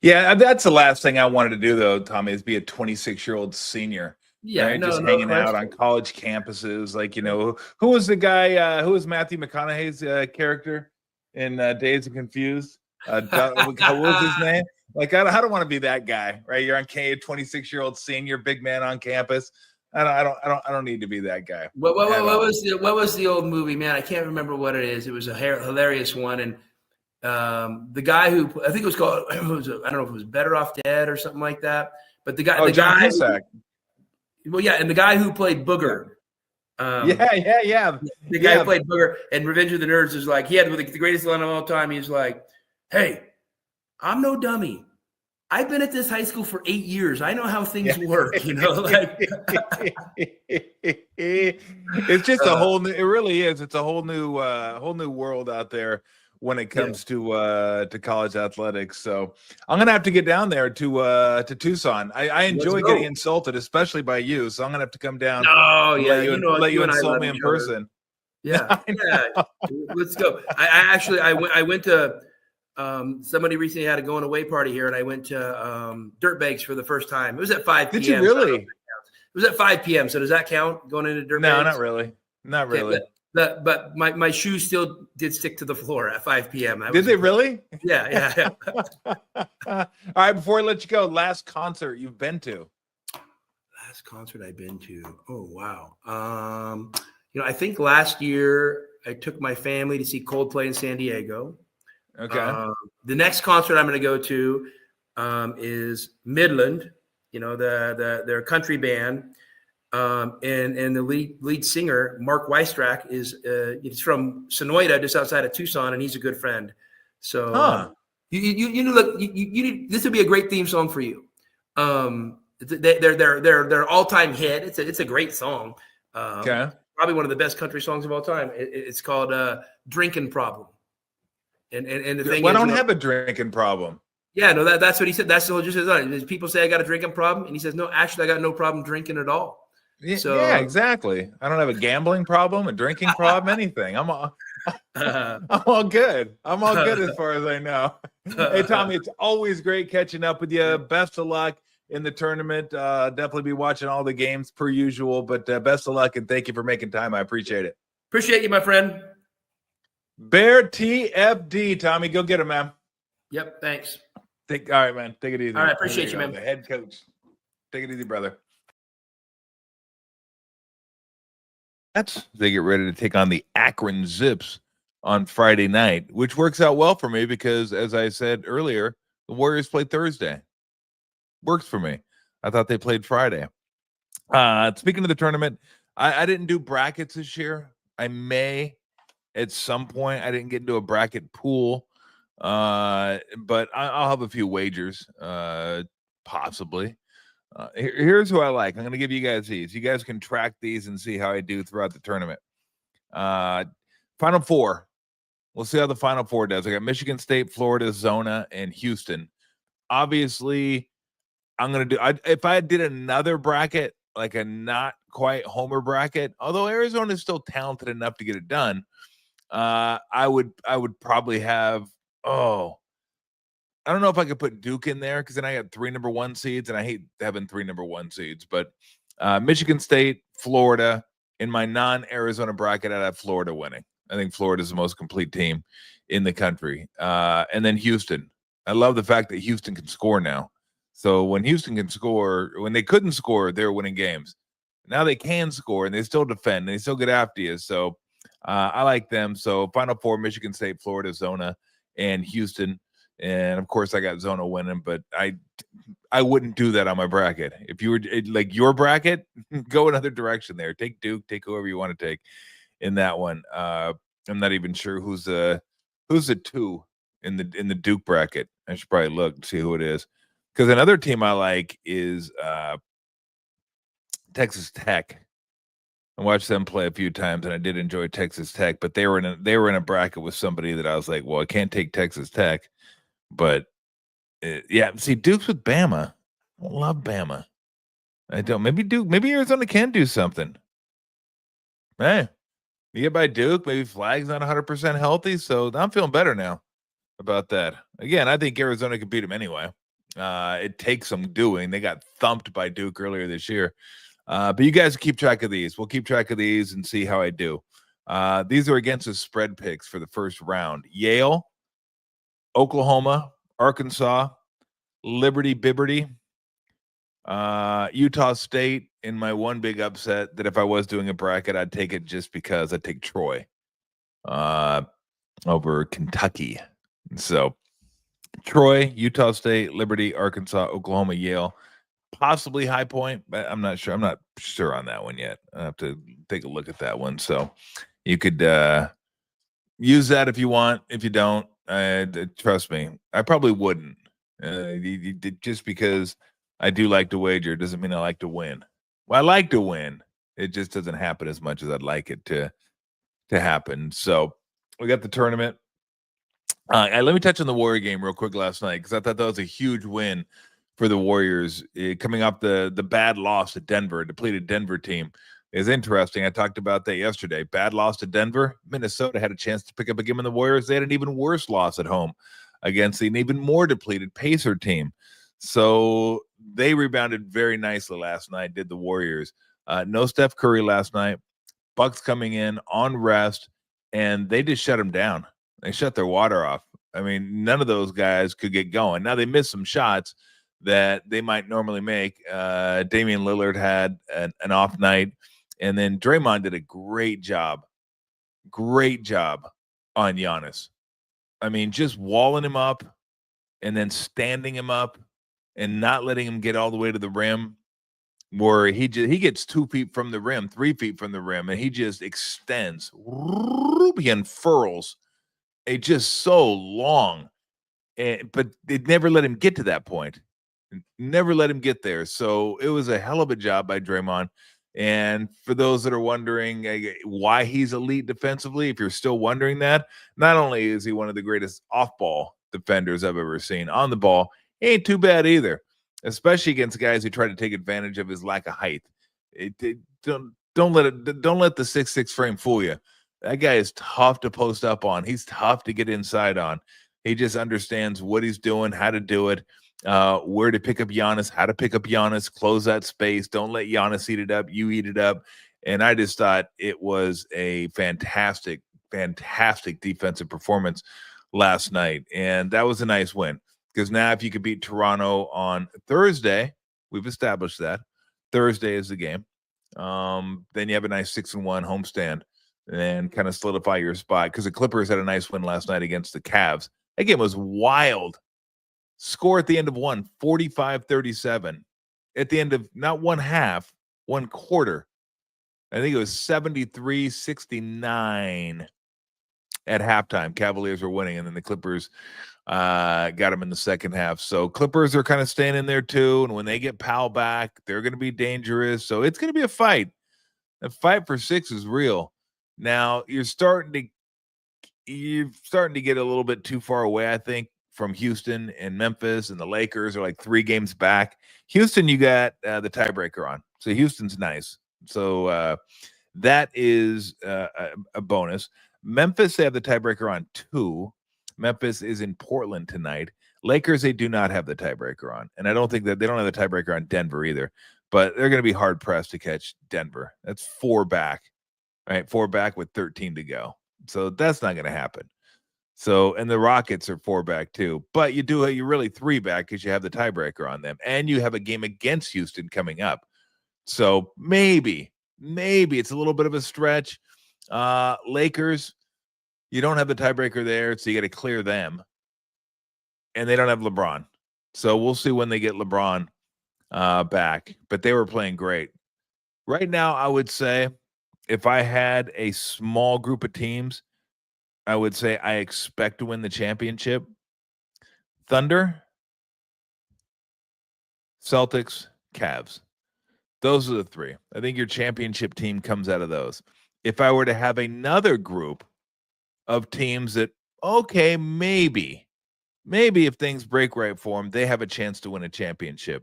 Yeah, that's the last thing I wanted to do, though, Tommy, is be a 26-year-old senior. Yeah, right? no, Just no hanging question. out on college campuses. Like, who was the guy, who was Matthew McConaughey's character in Dazed and Confused? What was his name? Like, I don't want to be that guy, right? You're on 26-year-old senior, big man on campus. I don't need to be that guy. What was the old movie, man? I can't remember what it is. It was a hilarious one, and the guy who I think it was called, I don't know if it was Better Off Dead or something like that. But John Cusack. Well, yeah, and the guy who played Booger. Yeah. The guy who played Booger and Revenge of the Nerds is like, he had the greatest line of all time. He's like, "Hey, I'm no dummy. I've been at this high school for 8 years. I know how things work." Like it's just a whole new. It really is. It's a whole new world out there when it comes to college athletics. So I'm gonna have to get down there to Tucson. I enjoy getting insulted, especially by you. So I'm gonna have to come down. Oh yeah, let you insult me in person. Yeah, let's go. I went to somebody recently had a going away party here, and I went to Dirtbags for the first time. It was at 5 p.m. Did you really? It was at 5 p.m. So does that count going into Dirtbags? No, not really. Not really. But my shoes still did stick to the floor at 5 p.m. Did they really? Yeah. All right, before I let you go, last concert you've been to? Last concert I've been to. Oh, wow. I think last year I took my family to see Coldplay in San Diego. Okay. The next concert I'm going to go to is Midland, their country band. And the lead singer, Mark Weistrack, he's from Sonoyta, just outside of Tucson, and he's a good friend. So this would be a great theme song for you. Their all-time hit. It's a great song. Okay. Probably one of the best country songs of all time. It's called "Drinking Problem." And the thing I don't have a drinking problem. Yeah, no, that's what he said. That's the whole just people say I got a drinking problem, and he says, no, actually, I got no problem drinking at all. Yeah, exactly. I don't have a gambling problem, a drinking problem, anything. I'm all good. I'm all good as far as I know. Hey, Tommy, it's always great catching up with you. Best of luck in the tournament. Definitely be watching all the games per usual, but best of luck and thank you for making time. I appreciate it. Appreciate you, my friend. Bear TFD, Tommy. Go get him, man. Yep, thanks. All right, man. Take it easy. All right, appreciate you, man. The head coach. Take it easy, brother. They get ready to take on the Akron Zips on Friday night, which works out well for me because, as I said earlier, the Warriors play Thursday. Works for me. I thought they played Friday. Speaking of the tournament, I didn't do brackets this year. I may at some point. I didn't get into a bracket pool, but I'll have a few wagers, possibly. Here's who I like. I'm going to give you guys these. You guys can track these and see how I do throughout the tournament. Final four. We'll see how the Final Four does. I got Michigan State, Florida, Zona, and Houston. Obviously, I'm going to do if I did another bracket, like a not quite homer bracket, although Arizona is still talented enough to get it done, I would probably have, I don't know if I could put Duke in there because then I got 3 number 1 seeds, and I hate having 3 number 1 seeds. But Michigan State, Florida, in my non-Arizona bracket, I'd have Florida winning. I think Florida is the most complete team in the country. And then Houston. I love the fact that Houston can score now. So when Houston can score, when they couldn't score, they were winning games. Now they can score, and they still defend, and they still get after you. So I like them. So Final Four, Michigan State, Florida, Zona, and Houston. And of course, I got Zona winning, but I wouldn't do that on my bracket. If you were like your bracket, go another direction there. Take Duke, take whoever you want to take in that one. I'm not even sure who's the 2 in the Duke bracket. I should probably look and see who it is. Because another team I like is Texas Tech. I watched them play a few times, and I did enjoy Texas Tech. But they were in a bracket with somebody that I was like, well, I can't take Texas Tech, but yeah. See, Duke's with Bama. I love Bama. I don't. Maybe Arizona can do something. Hey, you get by Duke. Maybe Flag's not 100% healthy, so I'm feeling better now about that. Again, I think Arizona could beat them anyway. It takes some doing. They got thumped by Duke earlier this year. But you guys keep track of these. We'll keep track of these and see how I do. These are against the spread picks for the first round. Yale, Oklahoma, Arkansas, Liberty, Bibberty, Utah State in my one big upset that if I was doing a bracket, I'd take it just because I'd take Troy over Kentucky. So Troy, Utah State, Liberty, Arkansas, Oklahoma, Yale, possibly High Point, but I'm not sure. I'm not sure on that one yet. I have to take a look at that one. So you could use that if you want. If you don't, trust me, I probably wouldn't. Just because I do like to wager doesn't mean I like to win. Well, I like to win. It just doesn't happen as much as I'd like it to happen. So we got the tournament. Let me touch on the Warrior game real quick last night because I thought that was a huge win for the Warriors coming off the bad loss to Denver, a depleted Denver team. Is interesting. I talked about that yesterday. Bad loss to Denver. Minnesota had a chance to pick up a game in the Warriors. They had an even worse loss at home against an even more depleted Pacer team. So they rebounded very nicely last night, did the Warriors. No Steph Curry last night. Bucks coming in on rest, and they just shut them down. They shut their water off. I mean, none of those guys could get going. Now, they missed some shots that they might normally make. Damian Lillard had an off night. And then Draymond did a great job on Giannis. I mean, just walling him up and then standing him up and not letting him get all the way to the rim, where he gets 2 feet from the rim, 3 feet from the rim, and he just extends. He unfurls. It's just so long. But it never let him get to that point. Never let him get there. So it was a hell of a job by Draymond. And for those that are wondering why he's elite defensively, if you're still wondering that, not only is he one of the greatest off-ball defenders I've ever seen, on the ball, he ain't too bad either, especially against guys who try to take advantage of his lack of height. Don't let the 6'6" frame fool you. That guy is tough to post up on. He's tough to get inside on. He just understands what he's doing, how to do it. Where to pick up Giannis, how to pick up Giannis, close that space. Don't let Giannis eat it up. You eat it up. And I just thought it was a fantastic defensive performance last night. And that was a nice win because now if you could beat Toronto on Thursday, we've established that Thursday is the game. Then you have a nice 6-1 homestand and kind of solidify your spot because the Clippers had a nice win last night against the Cavs. That game was wild. Score at the end of 45-37. At the end of not one half, one quarter. I think it was 73-69 at halftime. Cavaliers were winning, and then the Clippers got them in the second half. So Clippers are kind of staying in there too, and when they get Powell back, they're going to be dangerous. So it's going to be a fight. The fight for 6 is real. Now you're starting to get a little bit too far away, I think, from Houston and Memphis, and the Lakers are like 3 games back. Houston, you got the tiebreaker on. So Houston's nice. So that is a bonus. Memphis, they have the tiebreaker on 2. Memphis is in Portland tonight. Lakers, they do not have the tiebreaker on. And I don't think that they don't have the tiebreaker on Denver either. But they're going to be hard pressed to catch Denver. That's 4 back, right? 4 back with 13 to go. So that's not going to happen. So, and the Rockets are 4 back too, but you're really 3 back because you have the tiebreaker on them, and you have a game against Houston coming up. So maybe it's a little bit of a stretch. Lakers, you don't have the tiebreaker there, so you got to clear them. and they don't have LeBron. So we'll see when they get LeBron back. But they were playing great. Right now, I would say if I had a small group of teams, I would say I expect to win the championship. Thunder, Celtics, Cavs. Those are the three. I think your championship team comes out of those. If I were to have another group of teams that, okay, maybe if things break right for them, they have a chance to win a championship.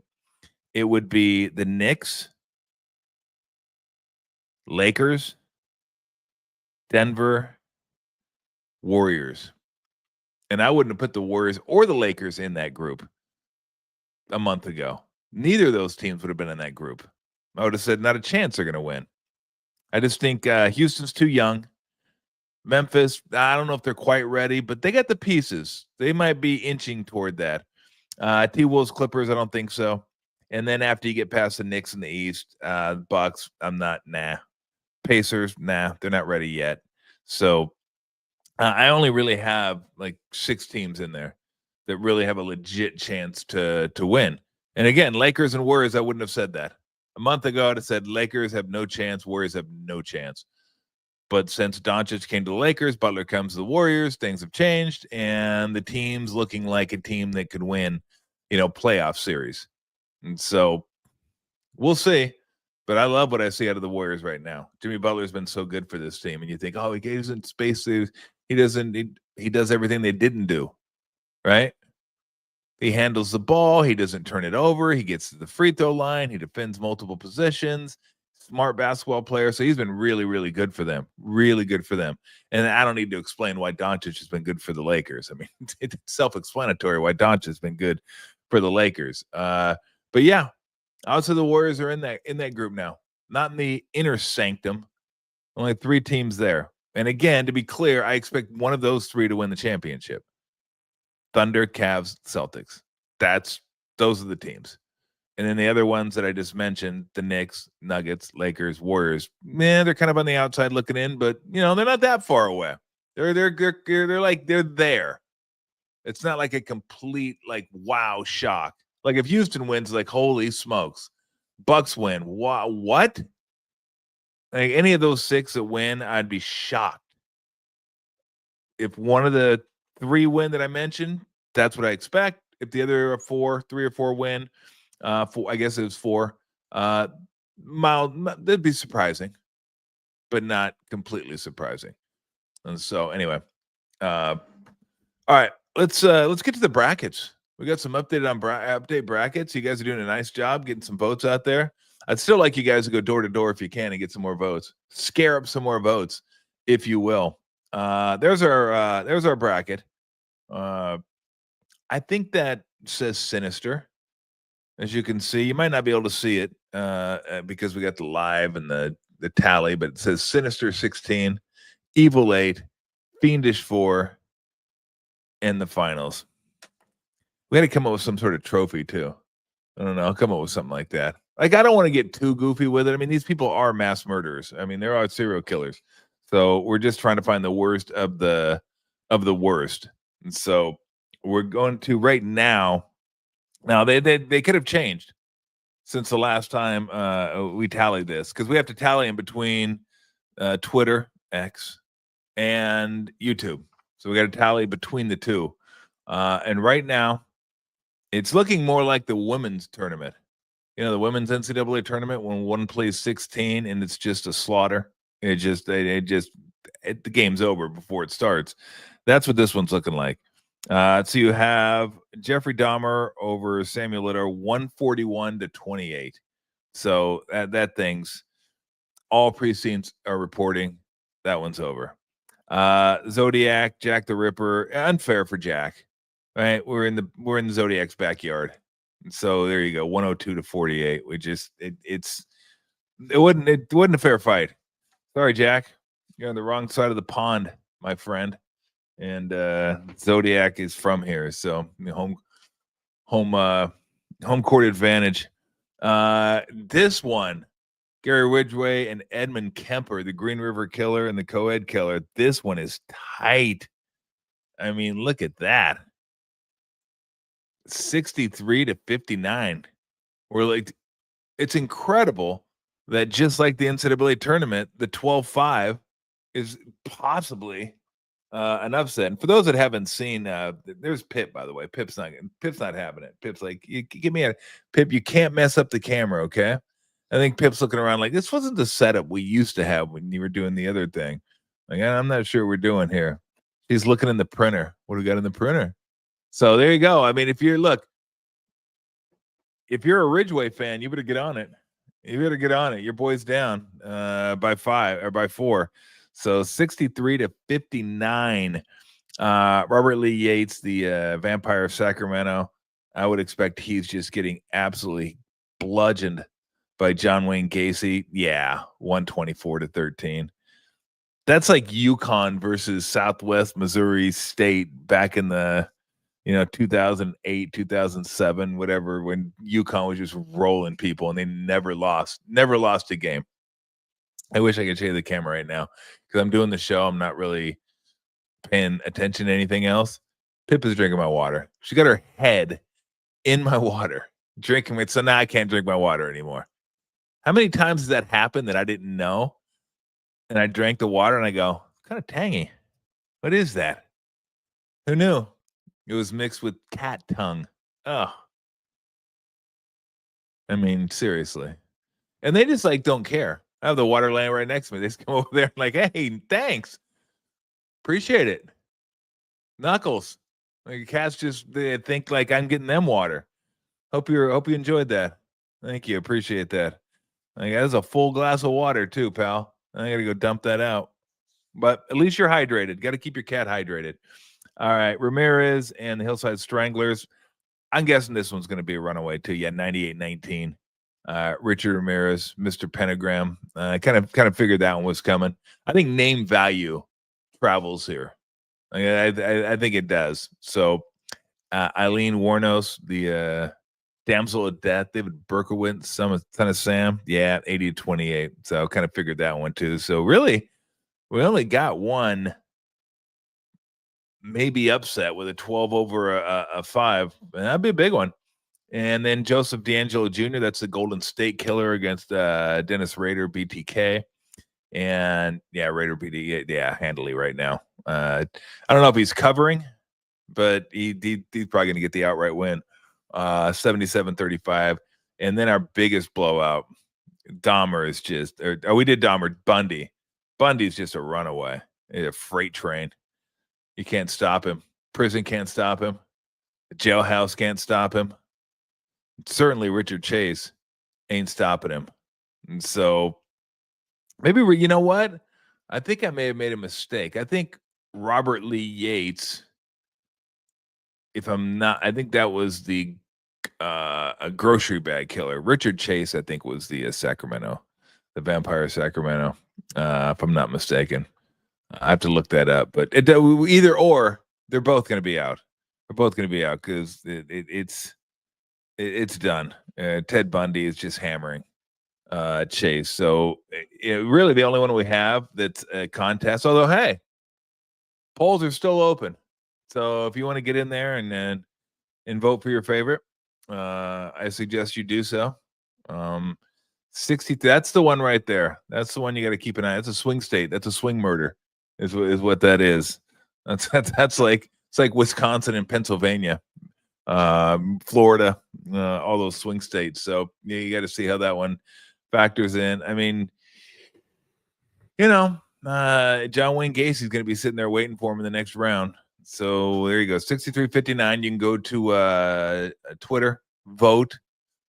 It would be the Knicks, Lakers, Denver, Warriors. And I wouldn't have put the Warriors or the Lakers in that group a month ago. Neither of those teams would have been in that group. I would have said not a chance they're going to win. I just think Houston's too young. Memphis, I don't know if they're quite ready, but they got the pieces. They might be inching toward that. T-Wolves, Clippers, I don't think so. And then after you get past the Knicks in the East, Bucks, I'm not, nah. Pacers, nah, they're not ready yet. So I only really have like 6 teams in there that really have a legit chance to win. And again, Lakers and Warriors, I wouldn't have said that. A month ago, I'd have said Lakers have no chance, Warriors have no chance. But since Doncic came to the Lakers, Butler comes to the Warriors, things have changed, and the team's looking like a team that could win, playoff series. And so we'll see. But I love what I see out of the Warriors right now. Jimmy Butler's been so good for this team, and you think, oh, he gave them space. He does everything they didn't do, right? He handles the ball. He doesn't turn it over. He gets to the free throw line. He defends multiple positions. Smart basketball player. So he's been really, really good for them. Really good for them. And I don't need to explain why Doncic has been good for the Lakers. I mean, it's self-explanatory why Doncic has been good for the Lakers. But yeah, I would say the Warriors are in that group now. Not in the inner sanctum. Only 3 teams there. And again, to be clear, I expect one of those 3 to win the championship. Thunder, Cavs, Celtics. Those are the teams. And then the other ones that I just mentioned, the Knicks, Nuggets, Lakers, Warriors, they're kind of on the outside looking in, but they're not that far away. They're there. It's not like a complete wow shock. Like if Houston wins, like holy smokes. Bucks win. Wow, what? Like any of those 6 that win, I'd be shocked. If one of the 3 win that I mentioned, that's what I expect. If the other 3 or 4 win, I guess it was 4. Mild, that'd be surprising, but not completely surprising. And so, anyway, all right, let's get to the brackets. We got some update brackets. You guys are doing a nice job getting some votes out there. I'd still like you guys to go door to door if you can and get some more votes. Scare up some more votes, if you will. There's our bracket. I think that says Sinister. As you can see, you might not be able to see it because we got the live and the tally, but it says Sinister 16, Evil 8, Fiendish 4, and the finals. We had to come up with some sort of trophy too. I don't know. I'll come up with something like that. Like, I don't want to get too goofy with it. I mean, these people are mass murderers. I mean, there are serial killers. So we're just trying to find the worst of the worst. And so we're going to right now. Now they could have changed since the last time we tallied this, because we have to tally in between Twitter, X, and YouTube. So we got to tally between the two. And right now, it's looking more like the women's tournament. The women's NCAA tournament when one plays 16 and it's just a slaughter. The game's over before it starts. That's what this one's looking like. So you have Jeffrey Dahmer over Samuel Litter, 141-28. So that thing's all precincts are reporting that one's over. Zodiac, Jack the Ripper, unfair for Jack. Right, we're in the Zodiac's backyard. So there you go, 102-48. It wasn't a fair fight. Sorry, Jack. You're on the wrong side of the pond, my friend. And Zodiac is from here, so home court advantage. This one, Gary Ridgway and Edmund Kemper, the Green River Killer and the Co-Ed Killer. This one is tight. I mean, look at that. 63-59. We're like, it's incredible that just like the NCAA tournament, the 12-5 is possibly an upset. And for those that haven't seen, there's Pip, by the way. Pip's not having it. Pip's like, give me a Pip. You can't mess up the camera, okay? I think Pip's looking around like, this wasn't the setup we used to have when you were doing the other thing. Like, I'm not sure what we're doing here. He's looking in the printer. What do we got in the printer? So there you go. I mean, if you're a Ridgeway fan, you better get on it. You better get on it. Your boy's down by 5 or by 4. So 63-59. Robert Lee Yates, the Vampire of Sacramento. I would expect he's just getting absolutely bludgeoned by John Wayne Gacy. Yeah, 124-13. That's like UConn versus Southwest Missouri State back in the 2008, 2007, whatever, when UConn was just rolling people and they never lost a game. I wish I could show you the camera right now because I'm doing the show. I'm not really paying attention to anything else. Pip is drinking my water. She got her head in my water, drinking it. So now I can't drink my water anymore. How many times has that happened that I didn't know? And I drank the water and I go, it's kind of tangy. What is that? Who knew? It was mixed with cat tongue. Oh. I mean, seriously. And they just like don't care. I have the water laying right next to me. They just come over there and like, hey, thanks. Appreciate it. Knuckles. Like cats they think like I'm getting them water. Hope you enjoyed that. Thank you. Appreciate that. Like that's a full glass of water too, pal. I gotta go dump that out. But at least you're hydrated. Got to keep your cat hydrated. All right, Ramirez and the Hillside Stranglers. I'm guessing this one's going to be a runaway too. Yeah, 98-19. Richard Ramirez, Mr. Pentagram. Kind of figured that one was coming. I think name value travels here. I think it does. So Eileen Warnos, the Damsel of Death, David Berkowitz, Son of Sam. Yeah, 80-28. So kind of figured that one too. So really, we only got one maybe upset with a 12 over a 5. And that'd be a big one. And then Joseph D'Angelo Jr., that's the Golden State Killer against Dennis Rader, BTK. And yeah, Rader BTK, yeah, handily right now. I don't know if he's covering, but he's probably going to get the outright win. 77-35. And then our biggest blowout, Dahmer is just, we did Dahmer, Bundy. Bundy's just a runaway. He's a freight train. You can't stop him. Prison can't stop him. The jailhouse can't stop him. Certainly Richard Chase ain't stopping him. And so maybe, you know what? I think I may have made a mistake. I think Robert Lee Yates, if I'm not, I think that was the a grocery bag killer. Richard Chase, I think, was the Sacramento, the Vampire of Sacramento, if I'm not mistaken. I have to look that up, but either or, they're both going to be out. They're both going to be out because it's done. Ted Bundy is just hammering Chase. So really, the only one we have that's a contest. Although, hey, polls are still open. So if you want to get in there and vote for your favorite, I suggest you do so. 60. That's the one right there. That's the one you got to keep an eye. That's a swing state. That's a swing murder. Is what that is. That's like it's like Wisconsin and Pennsylvania, Florida, all those swing states. So yeah, you got to see how that one factors in. I mean, John Wayne Gacy's going to be sitting there waiting for him in the next round. So there you go, 63-59. You can go to Twitter, vote.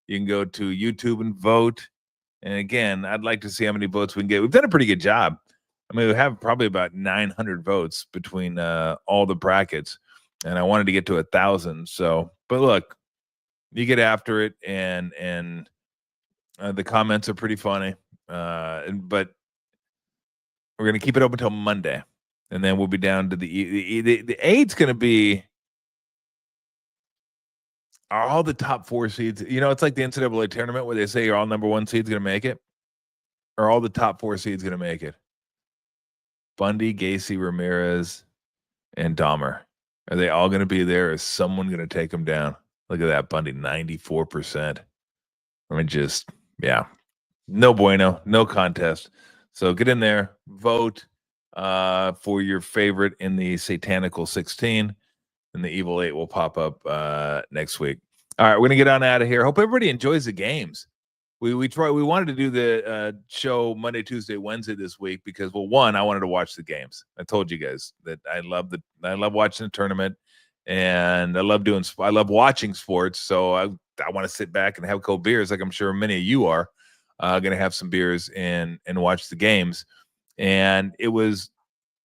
You can go to YouTube and vote. And again, I'd like to see how many votes we can get. We've done a pretty good job. I mean, we have probably about 900 votes between all the brackets, and I wanted to get to 1,000. So, but look, you get after it, and the comments are pretty funny. But we're gonna keep it open until Monday, and then we'll be down to the 8's going to be all the top 4 seeds. It's like the NCAA tournament where they say all number 1 seeds going to make it, or all the top 4 seeds going to make it. Bundy, Gacy, Ramirez, and Dahmer. Are they all going to be there? Or is someone going to take them down? Look at that, Bundy, 94%. I mean, just, yeah, no bueno, no contest. So get in there, vote for your favorite in the Satanical 16, and the Evil 8 will pop up next week. All right, we're gonna get on out of here. Hope everybody enjoys the games. We wanted to do the show Monday, Tuesday, Wednesday this week because, well, one, I wanted to watch the games. I told you guys that I love watching the tournament, and I love watching sports. So I want to sit back and have a couple beers, like I'm sure many of you are going to have some beers and watch the games. And it was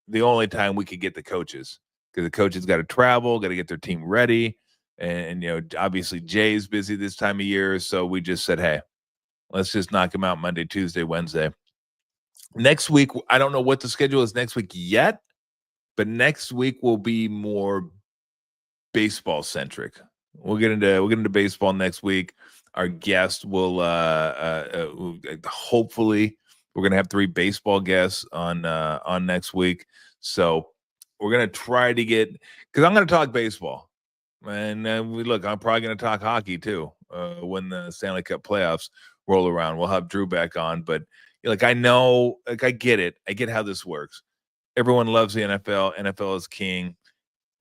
the only time we could get the coaches because the coaches got to travel, got to get their team ready. And, you know, obviously Jay's busy this time of year. So we just said, hey, let's just knock them out Monday, Tuesday, Wednesday. Next week, I don't know what the schedule is next week yet, but next week will be more baseball centric. We'll get into baseball next week. Our guest will hopefully we're gonna have 3 baseball guests on next week. So we're gonna try to get because I'm gonna talk baseball, and I'm probably gonna talk hockey too when the Stanley Cup playoffs roll around. We'll have Drew back on, but I know, I get it. I get how this works. Everyone loves the NFL. NFL is king.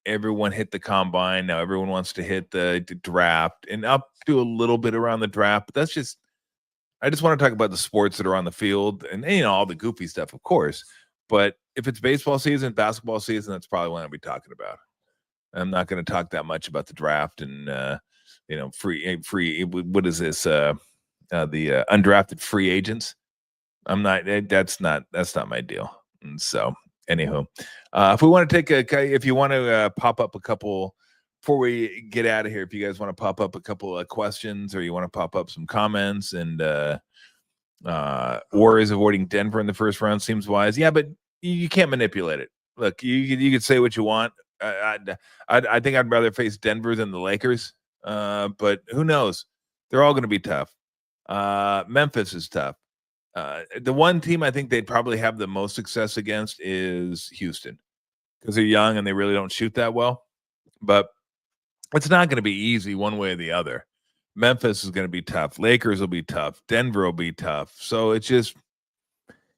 Everyone hit the combine. Now everyone wants to hit the draft and up to a little bit around the draft. But I just want to talk about the sports that are on the field and all the goofy stuff, of course. But if it's baseball season, basketball season, that's probably what I'll be talking about. I'm not going to talk that much about the draft and free. What is this? The undrafted free agents. I'm not. That's not my deal. And so, anywho, if we want to if you want to pop up a couple before we get out of here, if you guys want to pop up a couple of questions or you want to pop up some comments, and Warriors avoiding Denver in the first round seems wise. Yeah, but you can't manipulate it. Look, you could say what you want. I think I'd rather face Denver than the Lakers. But who knows? They're all going to be tough. Memphis is tough. The one team I think they'd probably have the most success against is Houston because they're young and they really don't shoot that well. But it's not going to be easy one way or the other. Memphis is going to be tough. Lakers will be tough. Denver will be tough. So it's just,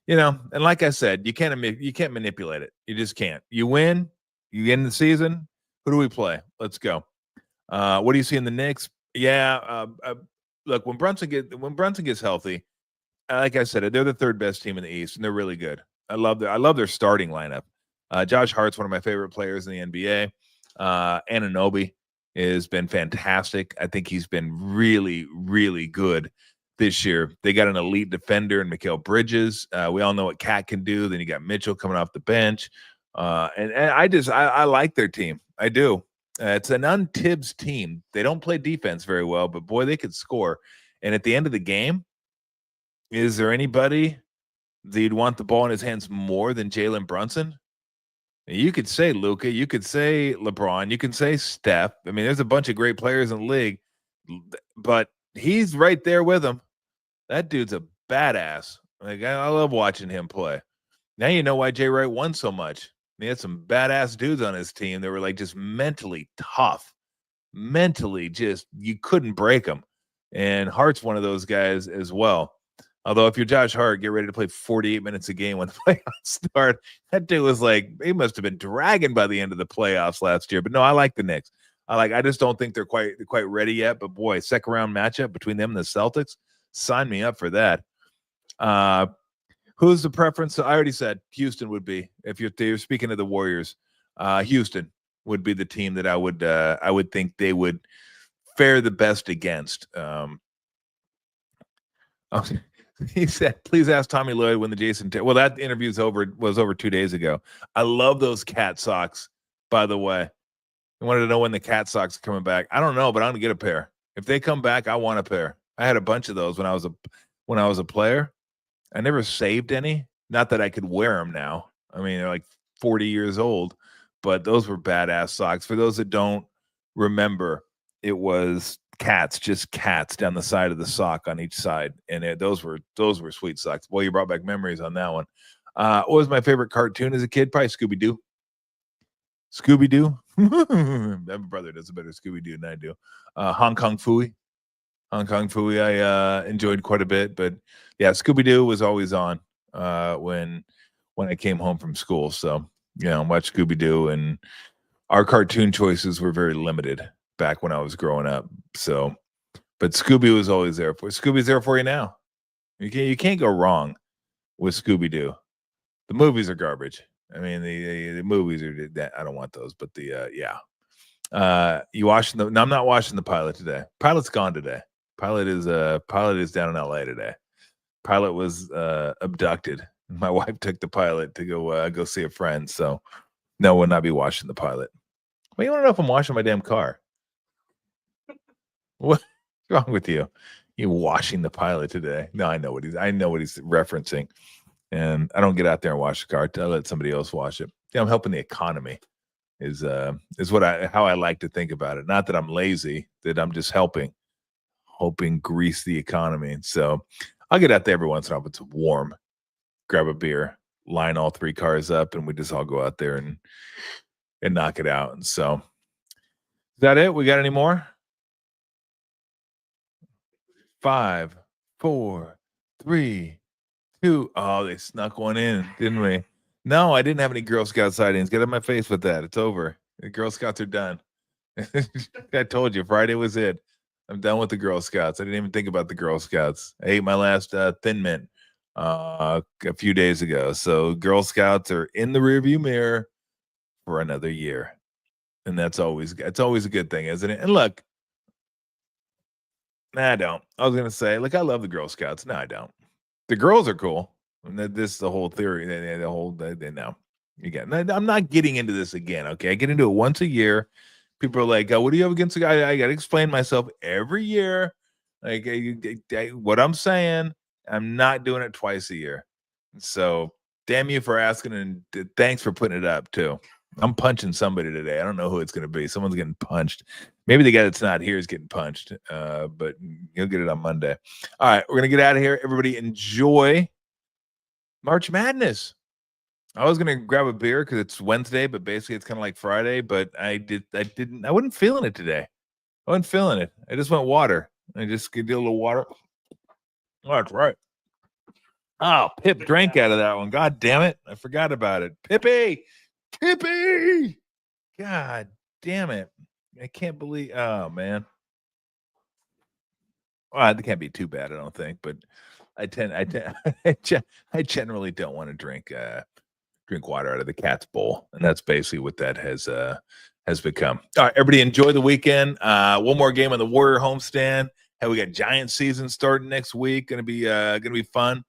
and like I said, you can't manipulate it. You just can't. You win. You end the season. Who do we play? Let's go. What do you see in the Knicks? Yeah. Look, when Brunson gets healthy, like I said, they're the 3rd best team in the East, and they're really good. I love their starting lineup. Josh Hart's one of my favorite players in the NBA. Anunoby has been fantastic. I think he's been really, really good this year. They got an elite defender in Mikal Bridges. We all know what Cat can do. Then you got Mitchell coming off the bench. And I like their team. I do. It's an un-Tibbs team. They don't play defense very well, but boy, they could score. And at the end of the game, is there anybody that you'd want the ball in his hands more than Jalen Brunson? You could say Luka, you could say LeBron, you can say Steph. I mean, there's a bunch of great players in the league, but he's right there with them. That dude's a badass. Like, I love watching him play. Now you know why Jay Wright won so much. He had some badass dudes on his team that were just mentally tough. Mentally, just you couldn't break them. And Hart's one of those guys as well. Although if you're Josh Hart, get ready to play 48 minutes a game when the playoffs start. That dude was he must have been dragging by the end of the playoffs last year. But no, I like the Knicks. I just don't think they're quite ready yet. But boy, 2nd round matchup between them and the Celtics, sign me up for that. Who's the preference? I already said Houston would be. If you're speaking of the Warriors, Houston would be the team that I would think they would fare the best against. He said, "Please ask Tommy Lloyd when the Jason." Well, that interview was over 2 days ago. I love those cat socks. By the way, I wanted to know when the cat socks are coming back. I don't know, but I'm gonna get a pair. If they come back, I want a pair. I had a bunch of those when I was a player. I never saved any. Not that I could wear them now. I mean, they're 40 years old, but those were badass socks. For those that don't remember, it was just cats down the side of the sock on each side, and those were sweet socks. Boy, you brought back memories on that one. What was my favorite cartoon as a kid? Probably Scooby-Doo. My brother does a better Scooby-Doo than I do. Hong Kong Phooey. I enjoyed quite a bit, but yeah, Scooby-Doo was always on when I came home from school. So, watch Scooby-Doo, and our cartoon choices were very limited back when I was growing up. So, but Scooby was always there for Scooby's there for you now. You can't go wrong with Scooby-Doo. The movies are garbage. I mean, the movies are that I don't want those, but you watching the? No, I'm not watching the pilot today. Pilot's gone today. Pilot is down in LA today. Pilot was abducted. My wife took the pilot to go see a friend. So no, we'll not be watching the pilot. Well, you want to know if I'm washing my damn car? What's wrong with you? You washing the pilot today? No, I know what he's referencing. And I don't get out there and wash the car. I let somebody else wash it. Yeah, I'm helping the economy. Is how I like to think about it. Not that I'm lazy, that I'm just helping grease the economy. So I'll get out there every once in a while if it's warm, grab a beer, line all 3 cars up, and we just all go out there and knock it out. And so is that it? We got any more? 5, 4, 3, 2. Oh, they snuck one in, didn't we? No, I didn't have any Girl Scout sightings. Get out of my face with that. It's over. The Girl Scouts are done. I told you, Friday was it. I'm done with the Girl Scouts. I didn't even think about the Girl Scouts. I ate my last Thin Mint a few days ago. So Girl Scouts are in the rearview mirror for another year. And it's always a good thing, isn't it? And look, I don't. I was going to say, look, I love the Girl Scouts. No, I don't. The girls are cool. And this is the whole theory. No. Again, I'm not getting into this again, okay? I get into it once a year. People are like, what do you have against the guy? I got to explain myself every year. Like, what I'm saying, I'm not doing it twice a year. So, damn you for asking, and thanks for putting it up, too. I'm punching somebody today. I don't know who it's going to be. Someone's getting punched. Maybe the guy that's not here is getting punched, but you'll get it on Monday. All right, we're going to get out of here. Everybody enjoy March Madness. I was gonna grab a beer because it's Wednesday, but basically it's kind of like Friday. But I wasn't feeling it today. I wasn't feeling it. I just went water. I just did a little water. Oh, that's right. Oh, Pip drank out of that one. God damn it. I forgot about it. Pippy. God damn it. I can't believe. Oh, man. Well, it can't be too bad, I don't think. But I generally don't want to drink water out of the cat's bowl, and that's basically what that has become. All right, everybody enjoy the weekend. One more game on the Warrior homestand. Hey, we got Giant season starting next week. Gonna be fun.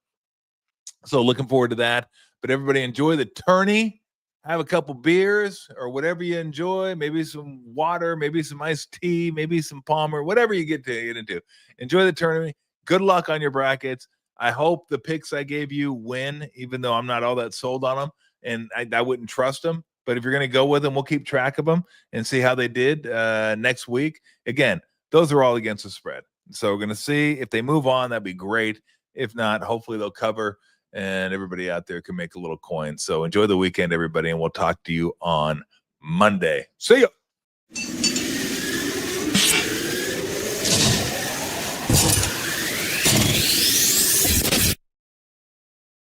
So looking forward to that. But everybody enjoy the tourney. Have a couple beers or whatever you enjoy. Maybe some water, maybe some iced tea, maybe some Palmer, whatever you get into. Enjoy the tournament. Good luck on your brackets. I hope the picks I gave you win, even though I'm not all that sold on them. And I wouldn't trust them. But if you're going to go with them, we'll keep track of them and see how they did next week. Again, those are all against the spread. So we're going to see if they move on. That'd be great. If not, hopefully they'll cover and everybody out there can make a little coin. So enjoy the weekend, everybody, and we'll talk to you on Monday. See ya.